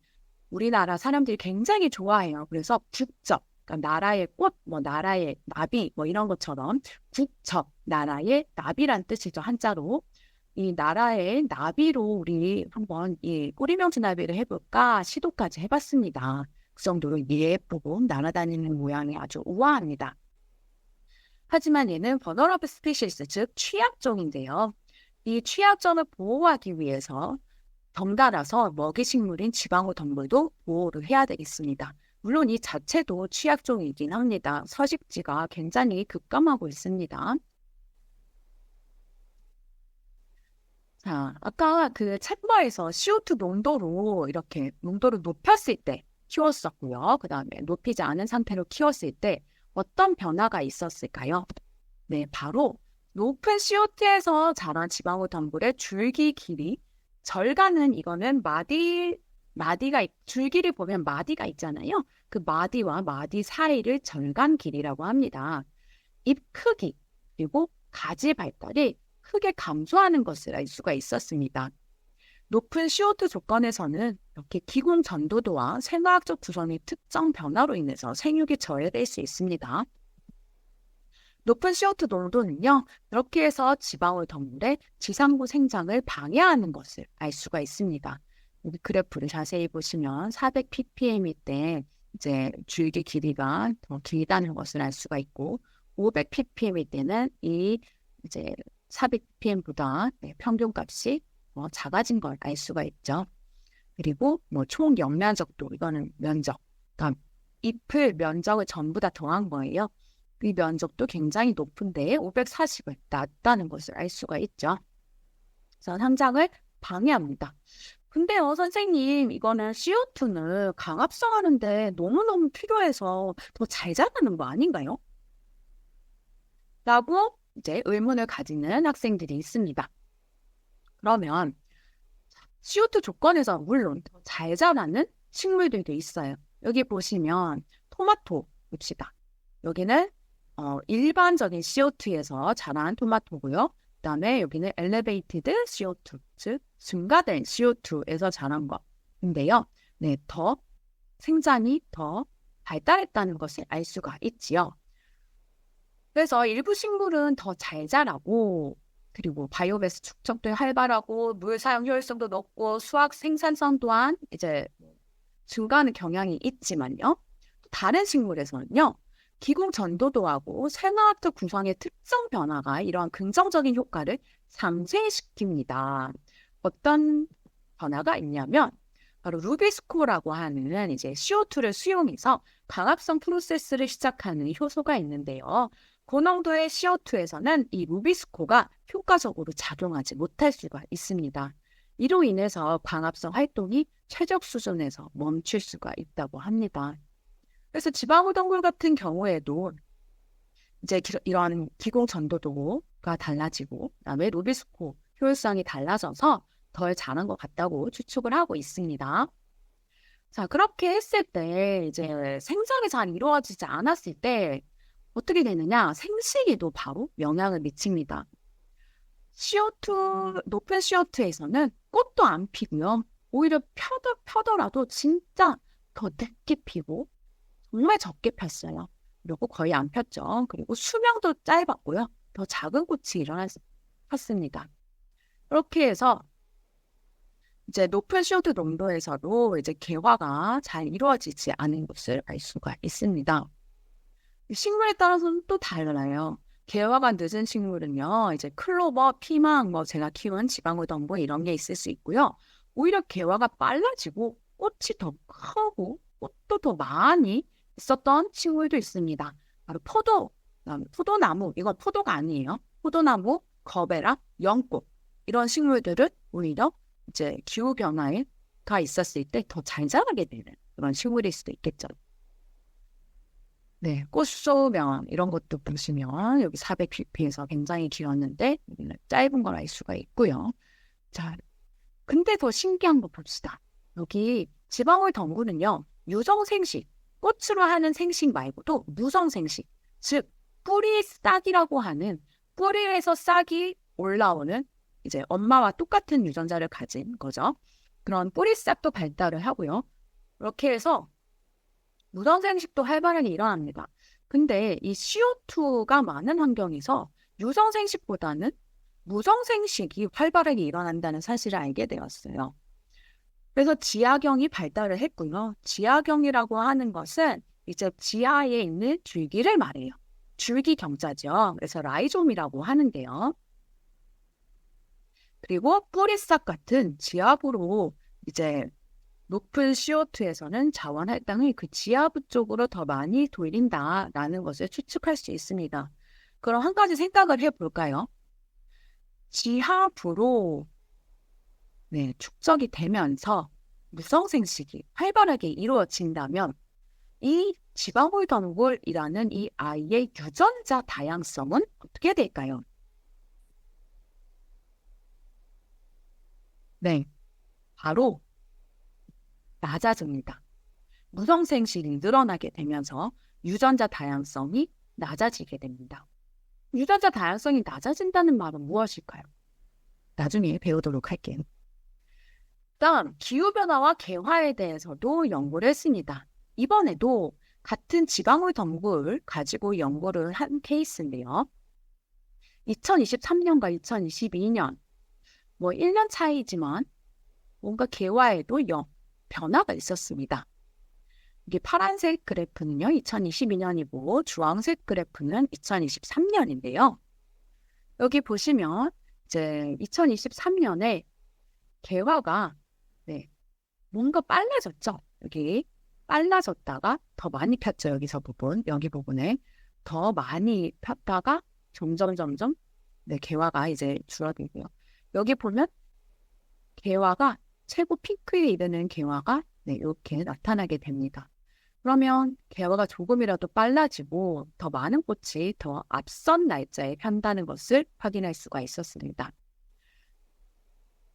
우리나라 사람들이 굉장히 좋아해요. 그래서 국적, 그러니까 나라의 꽃, 뭐 나라의 나비, 뭐 이런 것처럼 국적, 나라의 나비란 뜻이죠. 한자로. 이 나라의 나비로 우리 한번 이 꼬리명주나비를 해볼까 시도까지 해봤습니다. 그 정도로 예쁘고 날아다니는 모양이 아주 우아합니다. 하지만 얘는 vulnerable species, 즉 취약종인데요. 이 취약종을 보호하기 위해서 덩달아서 먹이식물인 지방호 덩굴도 보호를 해야 되겠습니다. 물론 이 자체도 취약종이긴 합니다. 서식지가 굉장히 급감하고 있습니다. 자, 아까 그 챗바에서 CO2 농도로 이렇게 농도를 높였을 때 키웠었고요. 그 다음에 높이지 않은 상태로 키웠을 때 어떤 변화가 있었을까요? 네, 바로 높은 CO2에서 자란 지방호 덩굴의 줄기 길이 절간은 이거는 줄기를 보면 마디가 있잖아요. 그 마디와 마디 사이를 절간 길이라고 합니다. 잎 크기 그리고 가지 발달이 크게 감소하는 것을 알 수가 있었습니다. 높은 CO2 조건에서는 이렇게 기공 전도도와 생화학적 구성의 특정 변화로 인해서 생육이 저해될 수 있습니다. 높은 CO2 농도는요, 이렇게 해서 지방울 덩굴의 지상부 생장을 방해하는 것을 알 수가 있습니다. 여기 그래프를 자세히 보시면 400ppm일 때 이제 줄기 길이가 더 길다는 것을 알 수가 있고, 500ppm일 때는 이 이제 400ppm보다 평균값이 작아진 걸 알 수가 있죠. 그리고 총 연면적도 이거는 면적, 그러니까 잎을 면적을 전부 다 더한 거예요. 이 면적도 굉장히 높은데 540을 낮다는 것을 알 수가 있죠. 그래서 상장을 방해합니다. 근데요, 선생님, 이거는 CO2는 강합성하는데 너무너무 필요해서 더 잘 자라는 거 아닌가요? 라고 이제 의문을 가지는 학생들이 있습니다. 그러면 CO2 조건에서 물론 더 잘 자라는 식물들도 있어요. 여기 보시면 토마토 봅시다. 여기는 일반적인 CO2에서 자란 토마토고요. 그 다음에 여기는 elevated CO2, 즉 증가된 CO2에서 자란 것인데요. 네, 더 생장이 더 발달했다는 것을 알 수가 있지요. 그래서 일부 식물은 더 잘 자라고 그리고 바이오매스 축적도 활발하고 물 사용 효율성도 높고 수확 생산성 또한 이제 증가하는 경향이 있지만요. 다른 식물에서는요. 기공 전도도하고 생화학적 구성의 특정 변화가 이러한 긍정적인 효과를 상쇄시킵니다. 어떤 변화가 있냐면 바로 루비스코라고 하는 이제 CO2를 수용해서 강합성 프로세스를 시작하는 효소가 있는데요. 고농도의 CO2에서는 이 루비스코가 효과적으로 작용하지 못할 수가 있습니다. 이로 인해서 광합성 활동이 최적 수준에서 멈출 수가 있다고 합니다. 그래서 지방호 덩굴 같은 경우에도 이제 이러한 기공 전도도가 달라지고 그다음에 루비스코 효율성이 달라져서 덜 자란 것 같다고 추측을 하고 있습니다. 자, 그렇게 했을 때 이제 생장이 잘 이루어지지 않았을 때 어떻게 되느냐? 생식에도 바로 영향을 미칩니다. 높은 CO2에서는 꽃도 안 피고요. 오히려 펴더라도 진짜 더 늦게 피고 정말 적게 폈어요. 그리고 거의 안 폈죠. 그리고 수명도 짧았고요. 더 작은 꽃이 폈습니다. 그렇게 해서 이제 높은 CO2 농도에서도 이제 개화가 잘 이루어지지 않은 것을 알 수가 있습니다. 식물에 따라서는 또 달라요. 개화가 늦은 식물은요, 이제 클로버, 피망, 제가 키운 지방호덩굴 이런 게 있을 수 있고요. 오히려 개화가 빨라지고 꽃이 더 크고 꽃도 더 많이 있었던 식물도 있습니다. 바로 포도나무, 이건 포도가 아니에요. 포도나무, 거베라, 연꽃 이런 식물들은 오히려 이제 기후 변화에 있었을 때 더 잘 자라게 되는 그런 식물일 수도 있겠죠. 네, 꽃소명 이런 것도 보시면 여기 400pp에서 굉장히 길었는데 여기는 짧은 걸 알 수가 있고요. 자, 근데 더 신기한 거 봅시다. 여기 지방울 덩굴은요, 유성생식, 꽃으로 하는 생식 말고도 무성생식, 즉 뿌리 싹이라고 하는 뿌리에서 싹이 올라오는 이제 엄마와 똑같은 유전자를 가진 거죠. 그런 뿌리 싹도 발달을 하고요. 이렇게 해서 무성생식도 활발하게 일어납니다. 근데 이 CO2가 많은 환경에서 유성생식보다는 무성생식이 활발하게 일어난다는 사실을 알게 되었어요. 그래서 지하경이 발달을 했고요. 지하경이라고 하는 것은 이제 지하에 있는 줄기를 말해요. 줄기 경자죠. 그래서 라이좀이라고 하는데요. 그리고 뿌리싹 같은 지하부로 이제 높은 CO2에서는 자원 할당을 그 지하부 쪽으로 더 많이 돌린다라는 것을 추측할 수 있습니다. 그럼 한 가지 생각을 해볼까요? 지하부로 축적이 되면서 무성생식이 활발하게 이루어진다면 이 지방울 덩굴이라는 이 아이의 유전자 다양성은 어떻게 될까요? 네, 바로 낮아집니다. 무성생식이 늘어나게 되면서 유전자 다양성이 낮아지게 됩니다. 유전자 다양성이 낮아진다는 말은 무엇일까요? 나중에 배우도록 할게요. 다음, 기후변화와 개화에 대해서도 연구를 했습니다. 이번에도 같은 지방울 덩굴 가지고 연구를 한 케이스인데요. 2023년과 2022년, 1년 차이지만 뭔가 개화에도 변화가 있었습니다. 이게 파란색 그래프는요, 2022년이고 주황색 그래프는 2023년인데요. 여기 보시면 이제 2023년에 개화가 뭔가 빨라졌죠. 여기 빨라졌다가 더 많이 폈죠. 여기 부분에 더 많이 폈다가 점점 개화가 이제 줄어들고요. 여기 보면 개화가 최고 피크에 이르는 개화가 이렇게 나타나게 됩니다. 그러면 개화가 조금이라도 빨라지고 더 많은 꽃이 더 앞선 날짜에 편다는 것을 확인할 수가 있었습니다.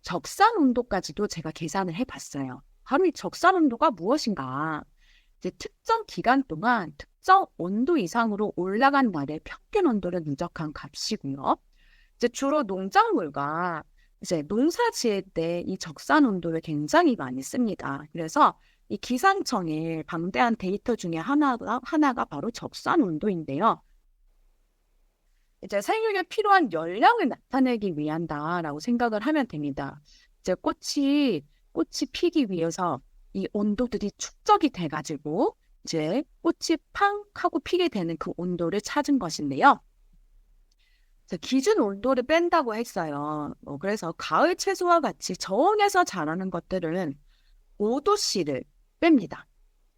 적산 온도까지도 제가 계산을 해봤어요. 바로 이 적산 온도가 무엇인가? 이제 특정 기간 동안 특정 온도 이상으로 올라간 날의 평균 온도를 누적한 값이고요. 이제 주로 농작물과 이제 농사 지을 때 이 적산 온도를 굉장히 많이 씁니다. 그래서 이 기상청의 방대한 데이터 중에 하나가 바로 적산 온도인데요. 이제 생육에 필요한 열량을 나타내기 위한다라고 생각을 하면 됩니다. 이제 꽃이 피기 위해서 이 온도들이 축적이 돼가지고 이제 꽃이 팡 하고 피게 되는 그 온도를 찾은 것인데요. 기준 온도를 뺀다고 했어요. 그래서 가을 채소와 같이 저온에서 자라는 것들은 5도씨를 뺍니다.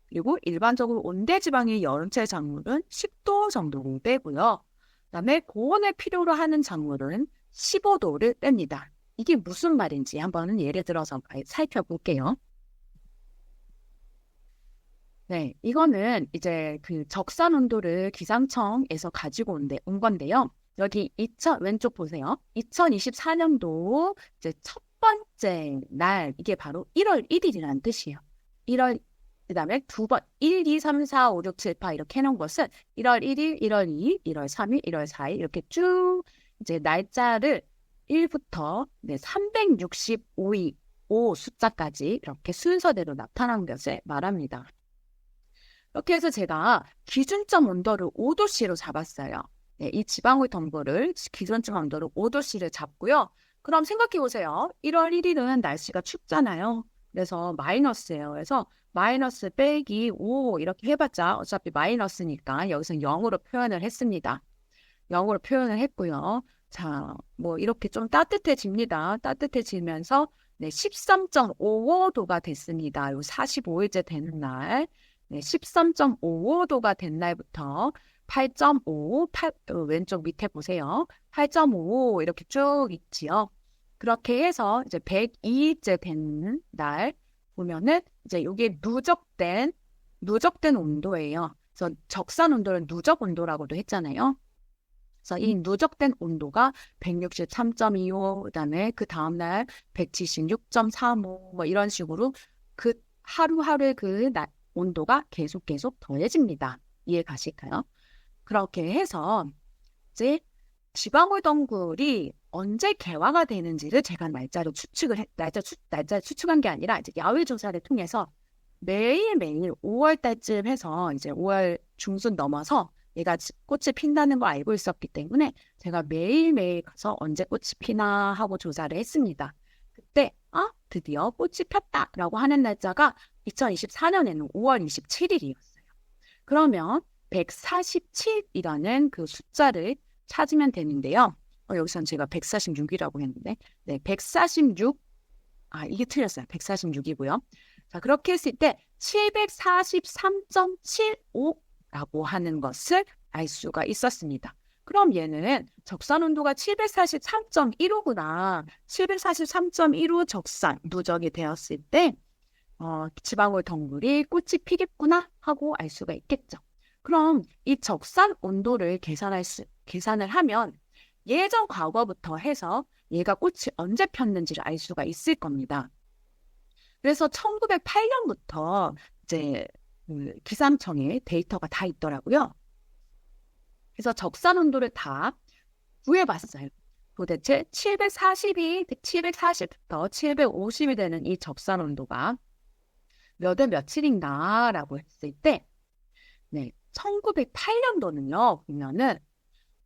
그리고 일반적으로 온대지방의 여름철 작물은 10도 정도를 빼고요. 그다음에 고온을 필요로 하는 작물은 15도를 뺍니다. 이게 무슨 말인지 한번 예를 들어서 살펴볼게요. 이거는 이제 그 적산 온도를 기상청에서 가지고 온 건데요. 여기 왼쪽 보세요. 2024년도 이제 첫 번째 날, 이게 바로 1월 1일이라는 뜻이에요. 그 다음에 1, 2, 3, 4, 5, 6, 7, 8 이렇게 해놓은 것은 1월 1일, 1월 2일, 1월 3일, 1월 4일 이렇게 쭉 이제 날짜를 1부터 365일, 5 숫자까지 이렇게 순서대로 나타난 것을 말합니다. 이렇게 해서 제가 기준점 온도를 5도씨로 잡았어요. 이 지방울 덩굴을 기준점 온도를 5도씨를 잡고요. 그럼 생각해 보세요. 1월 1일은 날씨가 춥잖아요. 그래서 마이너스예요. 그래서 마이너스 빼기 5 이렇게 해봤자 어차피 마이너스니까 여기서 0으로 표현을 했습니다. 0으로 표현을 했고요. 자, 이렇게 좀 따뜻해집니다. 따뜻해지면서 13.55도가 됐습니다. 요 45일째 되는 날. 13.55도가 된 날부터 8.5, 왼쪽 밑에 보세요. 8.5 이렇게 쭉 있지요. 그렇게 해서 이제 102일째 되는 날 보면은 이제 이게 누적된 온도예요. 그래서 적산 온도를 누적 온도라고도 했잖아요. 그래서 이 누적된 온도가 163.25, 그다음에 그 다음날 176.35, 뭐 이런 식으로 그 하루하루의 온도가 계속 더해집니다. 이해 가실까요? 그렇게 해서 이제 지방울 덩굴이 언제 개화가 되는지를 제가 날짜를 추측한 게 아니라 이제 야외 조사를 통해서 매일매일 5월 달쯤 해서 이제 5월 중순 넘어서 얘가 꽃이 핀다는 걸 알고 있었기 때문에 제가 매일매일 가서 언제 꽃이 피나 하고 조사를 했습니다. 그때 드디어 꽃이 폈다라고 하는 날짜가 2024년에는 5월 27일이었어요. 그러면 147이라는 그 숫자를 찾으면 되는데요. 여기서는 제가 146이라고 했는데, 네, 146, 이게 틀렸어요. 146이고요. 자, 그렇게 했을 때 743.75라고 하는 것을 알 수가 있었습니다. 그럼 얘는 적산 온도가 743.15구나. 743.15 적산 누적이 되었을 때 지방울 덩굴이 꽃이 피겠구나 하고 알 수가 있겠죠. 그럼 이 적산 온도를 계산을 하면 예전 과거부터 해서 얘가 꽃이 언제 폈는지를 알 수가 있을 겁니다. 그래서 1908년부터 이제 기상청에 데이터가 다 있더라고요. 그래서 적산 온도를 다 구해봤어요. 도대체 740부터 750이 되는 이 적산 온도가 몇 월 며칠인가 라고 했을 때, 네, 1908년도는요, 보면은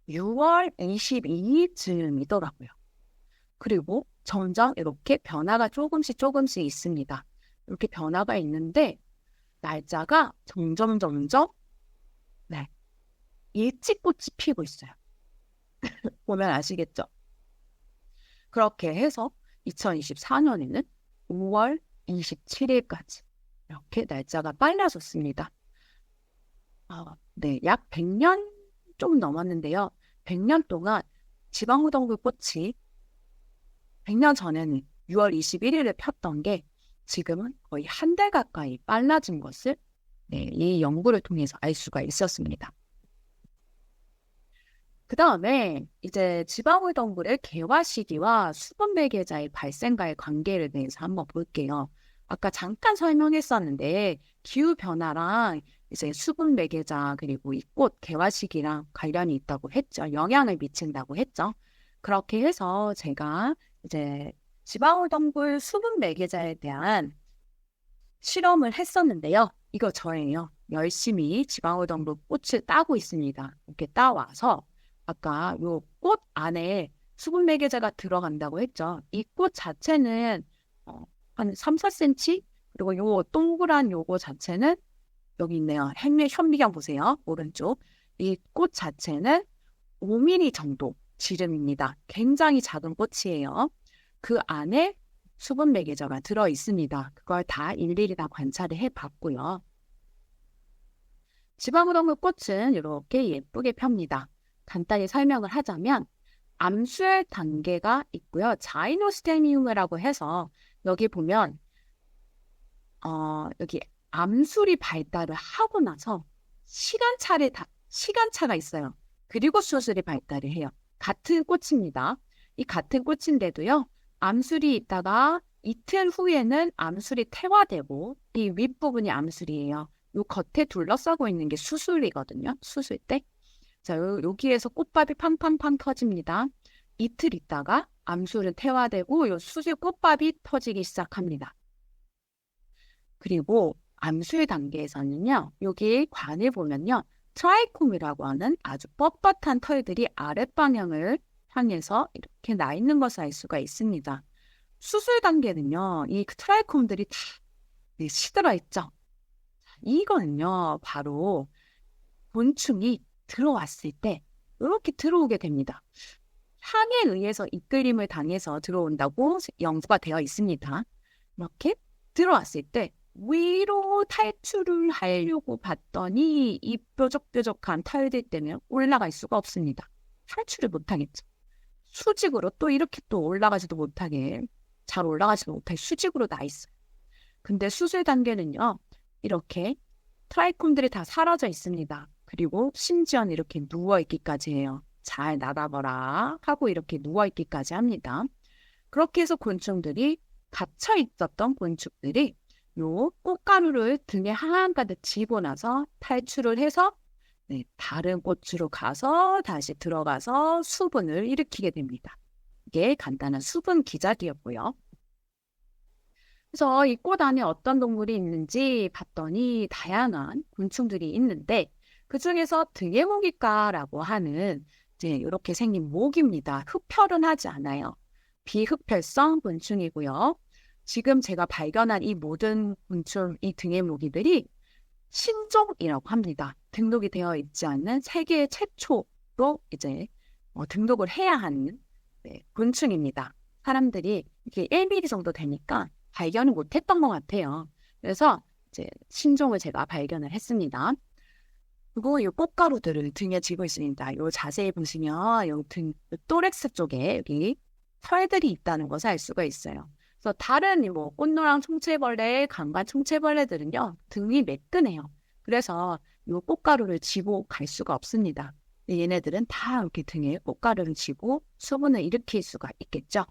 6월 22일쯤이더라고요. 그리고 점점 이렇게 변화가 조금씩 있습니다. 이렇게 변화가 있는데, 날짜가 점점, 네, 일찍 꽃이 피고 있어요. 보면 아시겠죠? 그렇게 해서 2024년에는 5월 27일까지 이렇게 날짜가 빨라졌습니다. 네, 약 100년 좀 넘었는데요. 100년 동안 지방우덩굴 꽃이 100년 전에는 6월 21일에 폈던 게 지금은 거의 한 달 가까이 빨라진 것을 이 연구를 통해서 알 수가 있었습니다. 그 다음에 이제 지방울덩굴의 개화 시기와 수분 매개자의 발생과의 관계에 대해서 한번 볼게요. 아까 잠깐 설명했었는데 기후변화랑 이제 수분 매개자 그리고 이 꽃 개화 시기랑 관련이 있다고 했죠. 영향을 미친다고 했죠. 그렇게 해서 제가 이제 지방울덩굴 수분 매개자에 대한 실험을 했었는데요. 이거 저예요. 열심히 지방울덩굴 꽃을 따고 있습니다. 이렇게 따와서 아까 요 꽃 안에 수분 매개자가 들어간다고 했죠. 이 꽃 자체는 한 3, 4cm? 그리고 요 동그란 요거 자체는 여기 있네요. 현미경 보세요. 오른쪽. 이 꽃 자체는 5mm 정도 지름입니다. 굉장히 작은 꽃이에요. 그 안에 수분 매개자가 들어 있습니다. 그걸 다 일일이 다 관찰을 해봤고요. 지방우덩굴 꽃은 이렇게 예쁘게 펴니다. 간단히 설명을 하자면 암술 단계가 있고요. 자이노스테미움이라고 해서 여기 보면 여기 암술이 발달을 하고 나서 시간차가 있어요. 그리고 수술이 발달을 해요. 같은 꽃입니다. 이 같은 꽃인데도요. 암술이 있다가 이틀 후에는 암술이 퇴화되고 이 윗부분이 암술이에요. 요 겉에 둘러싸고 있는 게 수술이거든요. 수술 때. 자, 여기에서 꽃밥이 팡팡팡 터집니다. 이틀 있다가 암술은 퇴화되고 요 수술 꽃밥이 터지기 시작합니다. 그리고 암술 단계에서는요. 여기 관을 보면요. 트라이콤이라고 하는 아주 뻣뻣한 털들이 아랫방향을 향해서 이렇게 나 있는 것을 알 수가 있습니다. 수술 단계는요. 이 트라이콤들이 다 시들어 있죠. 이거는요. 바로 곤충이 들어왔을 때 이렇게 들어오게 됩니다. 향에 의해서 이끌림을 당해서 들어온다고 연구가 되어 있습니다. 이렇게 들어왔을 때 위로 탈출을 하려고 봤더니 이 뾰족뾰족한 털들 때문에 올라갈 수가 없습니다. 탈출을 못하겠죠. 수직으로 또 이렇게 또 올라가지도 못하게 잘 올라가지도 못하게 수직으로 나 있어요. 근데 수술 단계는요, 이렇게 트라이콤들이 다 사라져 있습니다. 그리고 심지어는 이렇게 누워있기까지 해요. 잘 나가거라 하고 이렇게 누워있기까지 합니다. 그렇게 해서 곤충들이 갇혀 있었던 곤충들이 요 꽃가루를 등에 한가득 지고 나서 탈출을 해서 다른 꽃으로 가서 다시 들어가서 수분을 일으키게 됩니다. 이게 간단한 수분 기작이었고요. 그래서 이 꽃 안에 어떤 동물이 있는지 봤더니 다양한 곤충들이 있는데 그 중에서 등에모기과라고 하는 이제 이렇게 생긴 모기입니다. 흡혈은 하지 않아요. 비흡혈성 곤충이고요. 지금 제가 발견한 이 모든 곤충, 이 등에모기들이 신종이라고 합니다. 등록이 되어 있지 않는 세계 최초로 이제 등록을 해야 하는 곤충입니다. 사람들이 이게 1mm 정도 되니까 발견을 못했던 것 같아요. 그래서 이제 신종을 제가 발견을 했습니다. 그리고 이 꽃가루들을 등에 쥐고 있습니다. 이 자세히 보시면 이 등, 또렉스 쪽에 여기 털들이 있다는 것을 알 수가 있어요. 그래서 다른 뭐 꽃노랑 총체벌레, 강간 총체벌레들은요 등이 매끈해요. 그래서 이 꽃가루를 쥐고 갈 수가 없습니다. 얘네들은 다 이렇게 등에 꽃가루를 쥐고 수분을 일으킬 수가 있겠죠.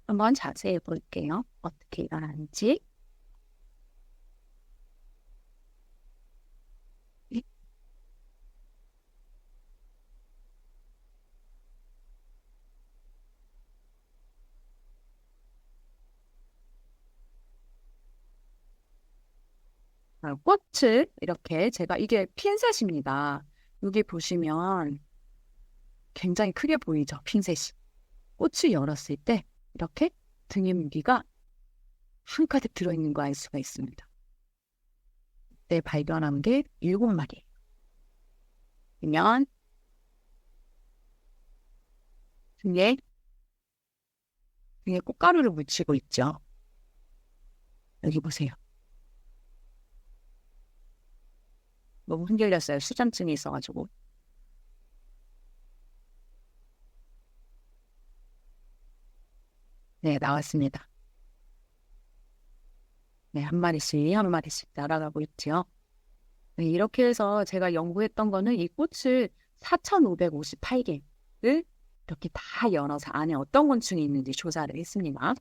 한번 자세히 볼게요. 어떻게 일어나는지. 꽃을 이렇게 제가 이게 핀셋입니다. 여기 보시면 굉장히 크게 보이죠? 핀셋이. 꽃을 열었을 때 이렇게 등에 무기가 한가득 들어있는 거 알 수가 있습니다. 그때 발견한 게 7마리. 그러면 등에 꽃가루를 묻히고 있죠. 여기 보세요. 너무 흔들렸어요. 수전증이 있어가지고. 네, 나왔습니다. 네, 한 마리씩 날아가고 있죠. 네, 이렇게 해서 제가 연구했던 거는 이 꽃을 4,558개를 이렇게 다 열어서 안에 어떤 곤충이 있는지 조사를 했습니다.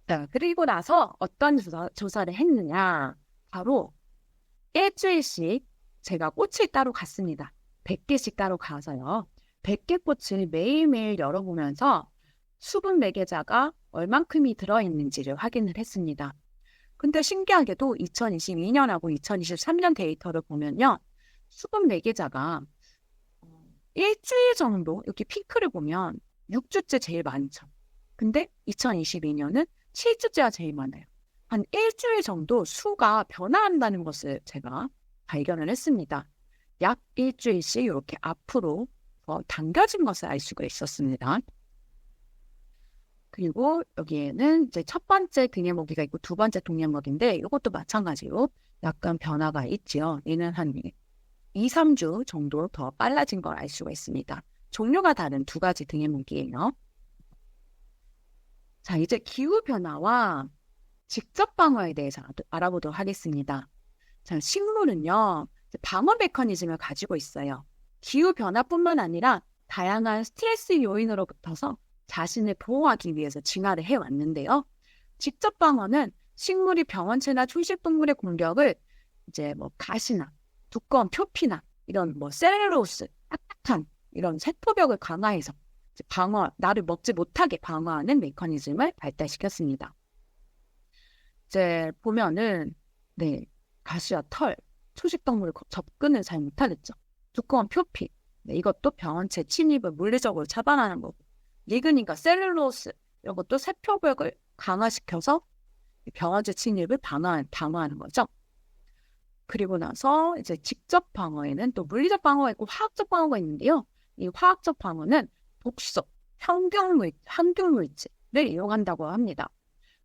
자, 그리고 나서 어떤 조사를 했느냐. 바로 일주일씩 제가 꽃을 따로 갔습니다. 100개씩 따로 가서요. 100개 꽃을 매일매일 열어보면서 수분 매개자가 얼만큼이 들어있는지를 확인을 했습니다. 근데 신기하게도 2022년하고 2023년 데이터를 보면요. 수분 매개자가 일주일 정도, 이렇게 피크를 보면 6주째 제일 많죠. 근데 2022년은 7주째가 제일 많아요. 한 일주일 정도 수가 변화한다는 것을 제가 발견을 했습니다. 약 일주일씩 이렇게 앞으로 당겨진 것을 알 수가 있었습니다. 그리고 여기에는 이제 첫 번째 등에모기가 있고 두 번째 동에모기인데 이것도 마찬가지로 약간 변화가 있지요. 얘는 한 2, 3주 정도 더 빨라진 걸 알 수가 있습니다. 종류가 다른 두 가지 등에모기예요. 자, 이제 기후변화와 직접 방어에 대해서 알아보도록 하겠습니다. 자, 식물은요, 방어 메커니즘을 가지고 있어요. 기후변화뿐만 아니라 다양한 스트레스 요인으로부터서 자신을 보호하기 위해서 진화를 해왔는데요. 직접 방어는 식물이 병원체나 초식동물의 공격을 이제 뭐 가시나 두꺼운 표피나 이런 뭐 셀룰로스, 딱딱한 이런 세포벽을 강화해서 나를 먹지 못하게 방어하는 메커니즘을 발달시켰습니다. 이제 보면은 가시와 털, 초식동물 접근을 잘 못하겠죠. 두꺼운 표피, 이것도 병원체 침입을 물리적으로 차단하는 거고, 리그닌과 셀룰로스 이런 것도 세포벽을 강화시켜서 병원체 침입을 방어하는 거죠. 그리고 나서 이제 직접 방어에는 또 물리적 방어가 있고 화학적 방어가 있는데요. 이 화학적 방어는 독소, 항균물질을 이용한다고 합니다.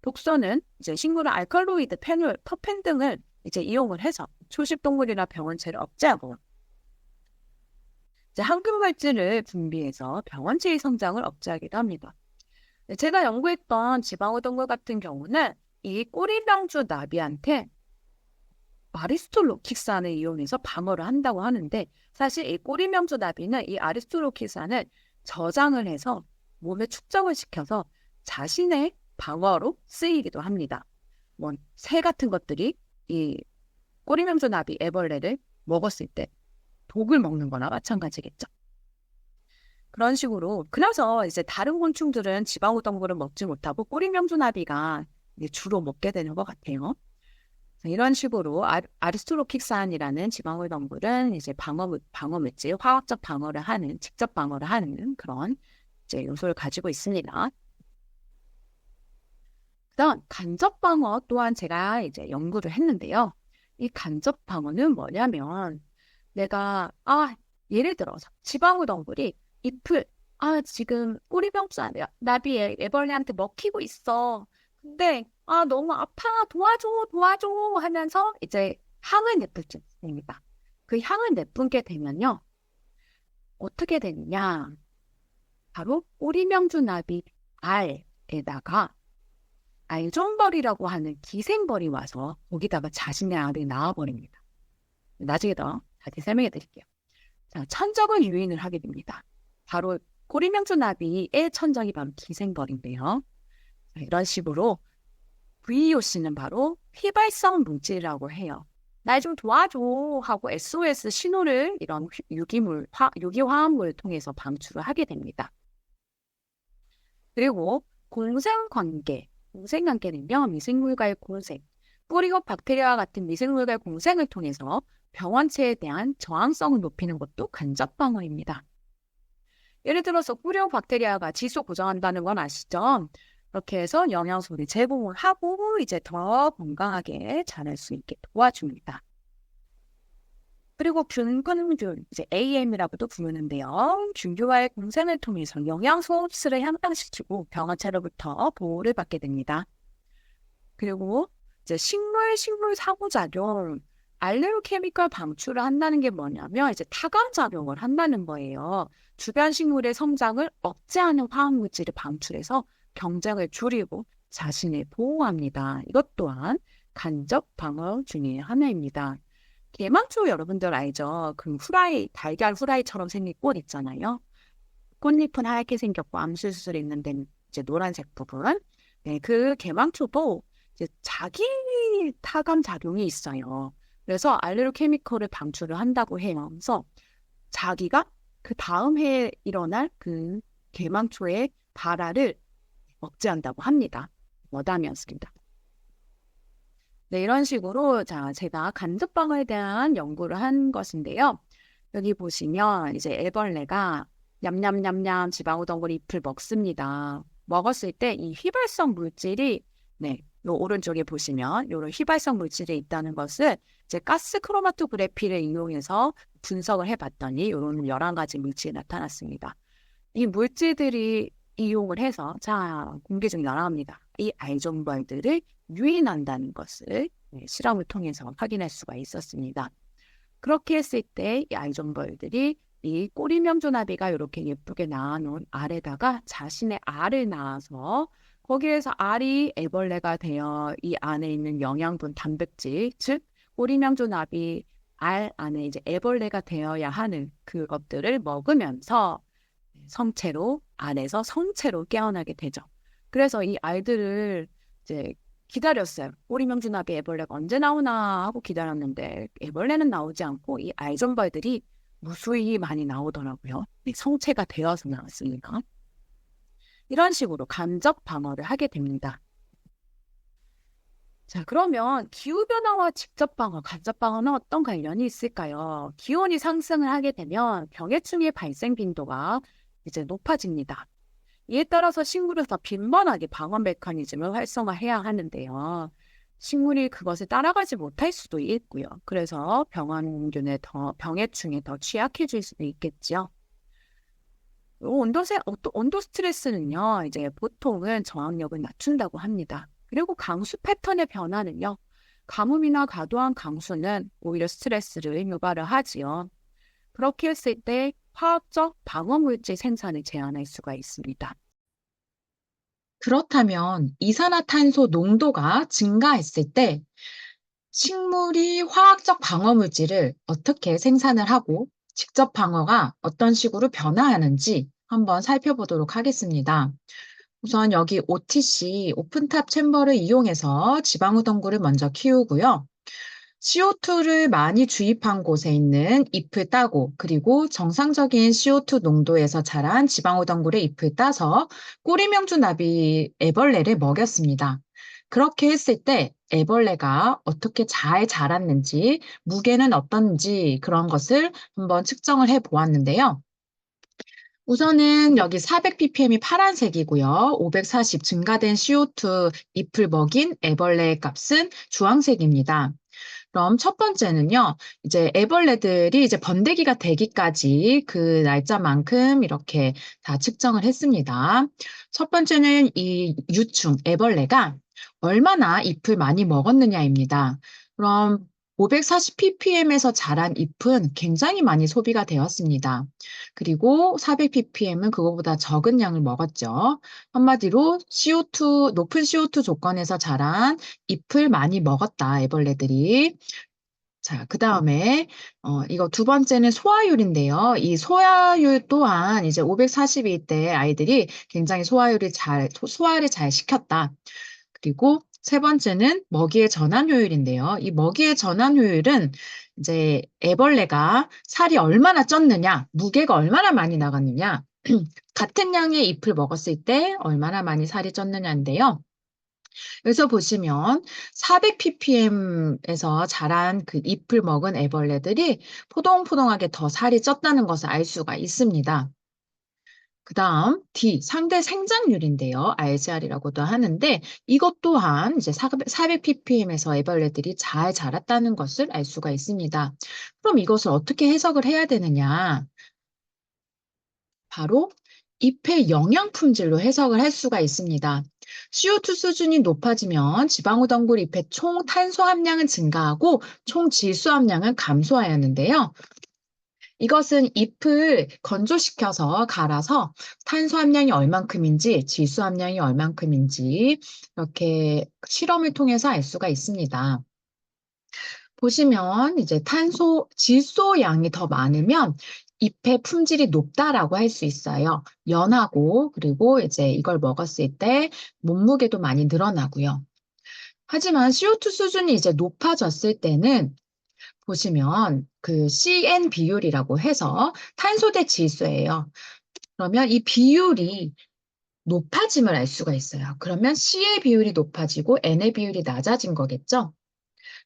독소는 이제 식물의 알칼로이드, 페놀, 터펜 등을 이제 이용을 해서 초식동물이나 병원체를 억제하고 이제 항균물질을 분비해서 병원체의 성장을 억제하기도 합니다. 네, 제가 연구했던 지방호동물 같은 경우는 이 꼬리명주 나비한테 아리스토로킥산을 이용해서 방어를 한다고 하는데, 사실 이 꼬리명주 나비는 이 아리스토로킥산을 저장을 해서 몸에 축적을 시켜서 자신의 방어로 쓰이기도 합니다. 뭐 새 같은 것들이 이 꼬리명주 나비 애벌레를 먹었을 때 독을 먹는 거나 마찬가지겠죠. 그런 식으로, 그래서 이제 다른 곤충들은 지방호동물을 먹지 못하고 꼬리명주나비가 이제 주로 먹게 되는 것 같아요. 이런 식으로 아리스토로킥산이라는 지방호동물은 이제 방어 물질, 화학적 방어를 하는, 직접 방어를 하는 그런 이제 요소를 가지고 있습니다. 그다음 간접 방어 또한 제가 이제 연구를 했는데요. 이 간접 방어는 뭐냐면, 내가 예를 들어서 지방호동물이 잎을 지금 꼬리병수 나비의 애벌레한테 먹히고 있어. 근데 너무 아파, 도와줘 하면서 이제 향을 내뿜습니다. 그 향을 내뿜게 되면요, 어떻게 되느냐? 바로 꼬리명주 나비 알에다가 알종벌이라고 하는 기생벌이 와서 거기다가 자신의 알을 낳아버립니다. 나중에 더 다시 설명해 드릴게요. 자, 천적을 유인을 하게 됩니다. 바로 꼬리명주 나비의 천적이 바로 기생벌인데요. 자, 이런 식으로 VOC는 바로 휘발성 물질이라고 해요. 날 좀 도와줘 하고 SOS 신호를 이런 유기화합물을 통해서 방출을 하게 됩니다. 그리고 공생관계는요, 미생물과의 공생, 뿌리고 박테리아와 같은 미생물과의 공생을 통해서 병원체에 대한 저항성을 높이는 것도 간접 방어입니다. 예를 들어서 뿌리고 박테리아가 지수 고정한다는 건 아시죠? 이렇게 해서 영양소를 제공을 하고 이제 더 건강하게 자랄 수 있게 도와줍니다. 그리고 균근균, 이제 AM이라고도 부르는데요. 균류와의 공생을 통해서 영양소 흡수를 향상시키고 병원체로부터 보호를 받게 됩니다. 그리고 이제 식물 상호작용, 알레로케미컬 방출을 한다는 게 뭐냐면 이제 타감작용을 한다는 거예요. 주변 식물의 성장을 억제하는 화학물질을 방출해서 경쟁을 줄이고 자신을 보호합니다. 이것 또한 간접 방어 중의 하나입니다. 개망초 여러분들 알죠? 그 달걀 후라이처럼 생긴 꽃 있잖아요. 꽃잎은 하얗게 생겼고 암술술이 있는 데는 이제 노란색 부분. 네, 그 개망초도 이제 자기 타감 작용이 있어요. 그래서 알레로케미컬을 방출을 한다고 해요. 그래서 자기가 그 다음 해에 일어날 그 개망초의 발화를 억제한다고 합니다. 워담이었습니다. 네, 이런 식으로 제가 간접 방어에 대한 연구를 한 것인데요. 여기 보시면 이제 애벌레가 냠냠냠냠 지방호동물 잎을 먹습니다. 먹었을 때 이 휘발성 물질이 요 오른쪽에 보시면 이런 휘발성 물질이 있다는 것을 이제 가스 크로마토그래피를 이용해서 분석을 해봤더니 이런 11가지 물질이 나타났습니다. 이 물질들이 이용을 해서 공개 중 나갑니다. 이 알종벌들을 유인한다는 것을 실험을 통해서 확인할 수가 있었습니다. 그렇게 했을 때 이 알종벌들이 이 꼬리명주나비가 이렇게 예쁘게 낳아놓은 알에다가 자신의 알을 낳아서 거기에서 알이 애벌레가 되어 이 안에 있는 영양분, 단백질, 즉 꼬리명주나비 알 안에 이제 애벌레가 되어야 하는 그것들을 먹으면서 안에서 성체로 깨어나게 되죠. 그래서 이 알들을 이제 기다렸어요. 꼬리명주나비 애벌레가 언제 나오나 하고 기다렸는데 애벌레는 나오지 않고 이 알종벌들이 무수히 많이 나오더라고요. 성체가 되어서 나왔으니까. 이런 식으로 간접 방어를 하게 됩니다. 자, 그러면 기후변화와 직접 방어, 간접 방어는 어떤 관련이 있을까요? 기온이 상승을 하게 되면 병해충의 발생 빈도가 이제 높아집니다. 이에 따라서 식물은 더 빈번하게 방어 메커니즘을 활성화해야 하는데요. 식물이 그것을 따라가지 못할 수도 있고요. 그래서 병해충에 더 취약해질 수도 있겠죠. 온도 스트레스는요, 이제 보통은 저항력을 낮춘다고 합니다. 그리고 강수 패턴의 변화는요, 가뭄이나 과도한 강수는 오히려 스트레스를 유발을 하지요. 그렇게 했을 때 화학적 방어물질 생산을 제한할 수가 있습니다. 그렇다면 이산화탄소 농도가 증가했을 때 식물이 화학적 방어 물질을 어떻게 생산을 하고 직접 방어가 어떤 식으로 변화하는지 한번 살펴보도록 하겠습니다. 우선 여기 OTC, 오픈탑 챔버를 이용해서 지방후 덩굴을 먼저 키우고요. CO2를 많이 주입한 곳에 있는 잎을 따고 그리고 정상적인 CO2 농도에서 자란 지방후 덩굴의 잎을 따서 꼬리명주 나비 애벌레를 먹였습니다. 그렇게 했을 때 애벌레가 어떻게 잘 자랐는지, 무게는 어떤지 그런 것을 한번 측정을 해 보았는데요. 우선은 여기 400ppm이 파란색이고요. 540 증가된 CO2 잎을 먹인 애벌레의 값은 주황색입니다. 그럼 첫 번째는요, 이제 애벌레들이 이제 번데기가 되기까지 그 날짜만큼 이렇게 다 측정을 했습니다. 첫 번째는 이 유충, 애벌레가 얼마나 잎을 많이 먹었느냐입니다. 그럼 540ppm에서 자란 잎은 굉장히 많이 소비가 되었습니다. 그리고 400ppm은 그거보다 적은 양을 먹었죠. 한마디로 CO2, 높은 CO2 조건에서 자란 잎을 많이 먹었다, 애벌레들이. 자, 그 다음에, 이거 두 번째는 소화율인데요. 이 소화율 또한 이제 540일 때 아이들이 굉장히 소화를 잘 시켰다. 그리고 세 번째는 먹이의 전환 효율인데요. 이 먹이의 전환 효율은 이제 애벌레가 살이 얼마나 쪘느냐, 무게가 얼마나 많이 나갔느냐, 같은 양의 잎을 먹었을 때 얼마나 많이 살이 쪘느냐인데요. 여기서 보시면 400ppm에서 자란 그 잎을 먹은 애벌레들이 포동포동하게 더 살이 쪘다는 것을 알 수가 있습니다. 그 다음 D, 상대 생장률인데요. RGR이라고도 하는데 이것 또한 이제 400ppm에서 애벌레들이 잘 자랐다는 것을 알 수가 있습니다. 그럼 이것을 어떻게 해석을 해야 되느냐? 바로 잎의 영양 품질로 해석을 할 수가 있습니다. CO2 수준이 높아지면 지방후덩굴 잎의 총 탄소 함량은 증가하고 총 질소 함량은 감소하였는데요. 이것은 잎을 건조시켜서 갈아서 탄소 함량이 얼만큼인지 질소 함량이 얼만큼인지 이렇게 실험을 통해서 알 수가 있습니다. 보시면 이제 질소 양이 더 많으면 잎의 품질이 높다라고 할 수 있어요. 연하고 그리고 이제 이걸 먹었을 때 몸무게도 많이 늘어나고요. 하지만 CO2 수준이 이제 높아졌을 때는 보시면 그 CN 비율이라고 해서 탄소 대 질소예요. 그러면 이 비율이 높아짐을 알 수가 있어요. 그러면 C의 비율이 높아지고 N의 비율이 낮아진 거겠죠?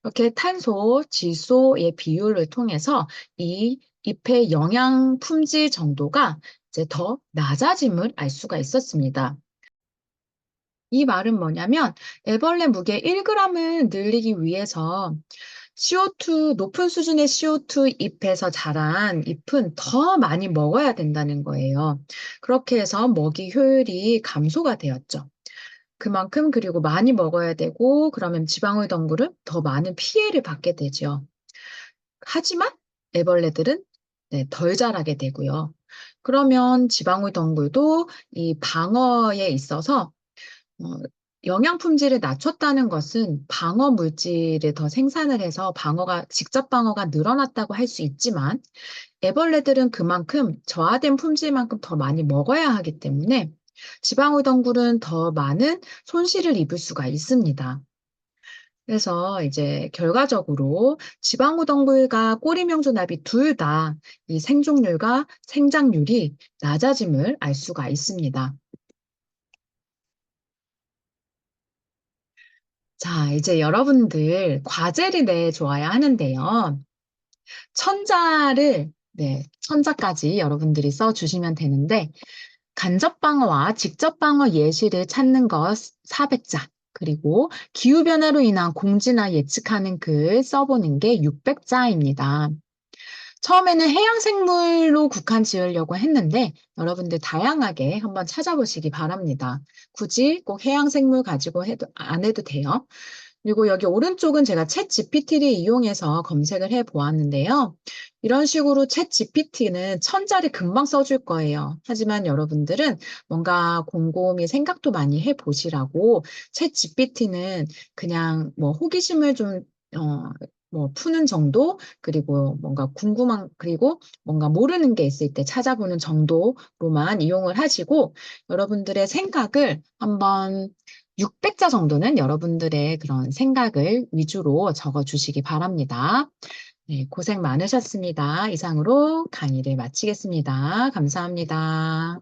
이렇게 탄소, 질소의 비율을 통해서 이 잎의 영양 품질 정도가 이제 더 낮아짐을 알 수가 있었습니다. 이 말은 뭐냐면 애벌레 무게 1g을 늘리기 위해서 높은 수준의 CO2 잎에서 자란 잎은 더 많이 먹어야 된다는 거예요. 그렇게 해서 먹이 효율이 감소가 되었죠. 그만큼 그리고 많이 먹어야 되고 그러면 지방울 덩굴은 더 많은 피해를 받게 되죠. 하지만 애벌레들은 덜 자라게 되고요. 그러면 지방울 덩굴도 이 방어에 있어서 영양 품질을 낮췄다는 것은 방어 물질을 더 생산을 해서 직접 방어가 늘어났다고 할 수 있지만 애벌레들은 그만큼 저하된 품질만큼 더 많이 먹어야 하기 때문에 지방울 덩굴은 더 많은 손실을 입을 수가 있습니다. 그래서 이제 결과적으로 지방후 덩굴과 꼬리명주나비 둘 다 이 생존율과 생장률이 낮아짐을 알 수가 있습니다. 자, 이제 여러분들 과제를 내줘야 하는데요. 천자까지 여러분들이 써주시면 되는데, 간접방어와 직접방어 예시를 찾는 것 400자, 그리고 기후변화로 인한 공지나 예측하는 글 써보는 게 600자입니다. 처음에는 해양생물로 국한 지으려고 했는데 여러분들 다양하게 한번 찾아보시기 바랍니다. 굳이 꼭 해양생물 가지고 안 해도 돼요. 그리고 여기 오른쪽은 제가 챗 GPT를 이용해서 검색을 해 보았는데요. 이런 식으로 챗 GPT는 1000자리 금방 써줄 거예요. 하지만 여러분들은 뭔가 곰곰이 생각도 많이 해 보시라고 챗 GPT는 그냥 뭐 호기심을 좀, 뭐 푸는 정도, 그리고 뭔가 궁금한, 그리고 뭔가 모르는 게 있을 때 찾아보는 정도로만 이용을 하시고 여러분들의 생각을 한번 600자 정도는 여러분들의 그런 생각을 위주로 적어 주시기 바랍니다. 네, 고생 많으셨습니다. 이상으로 강의를 마치겠습니다. 감사합니다.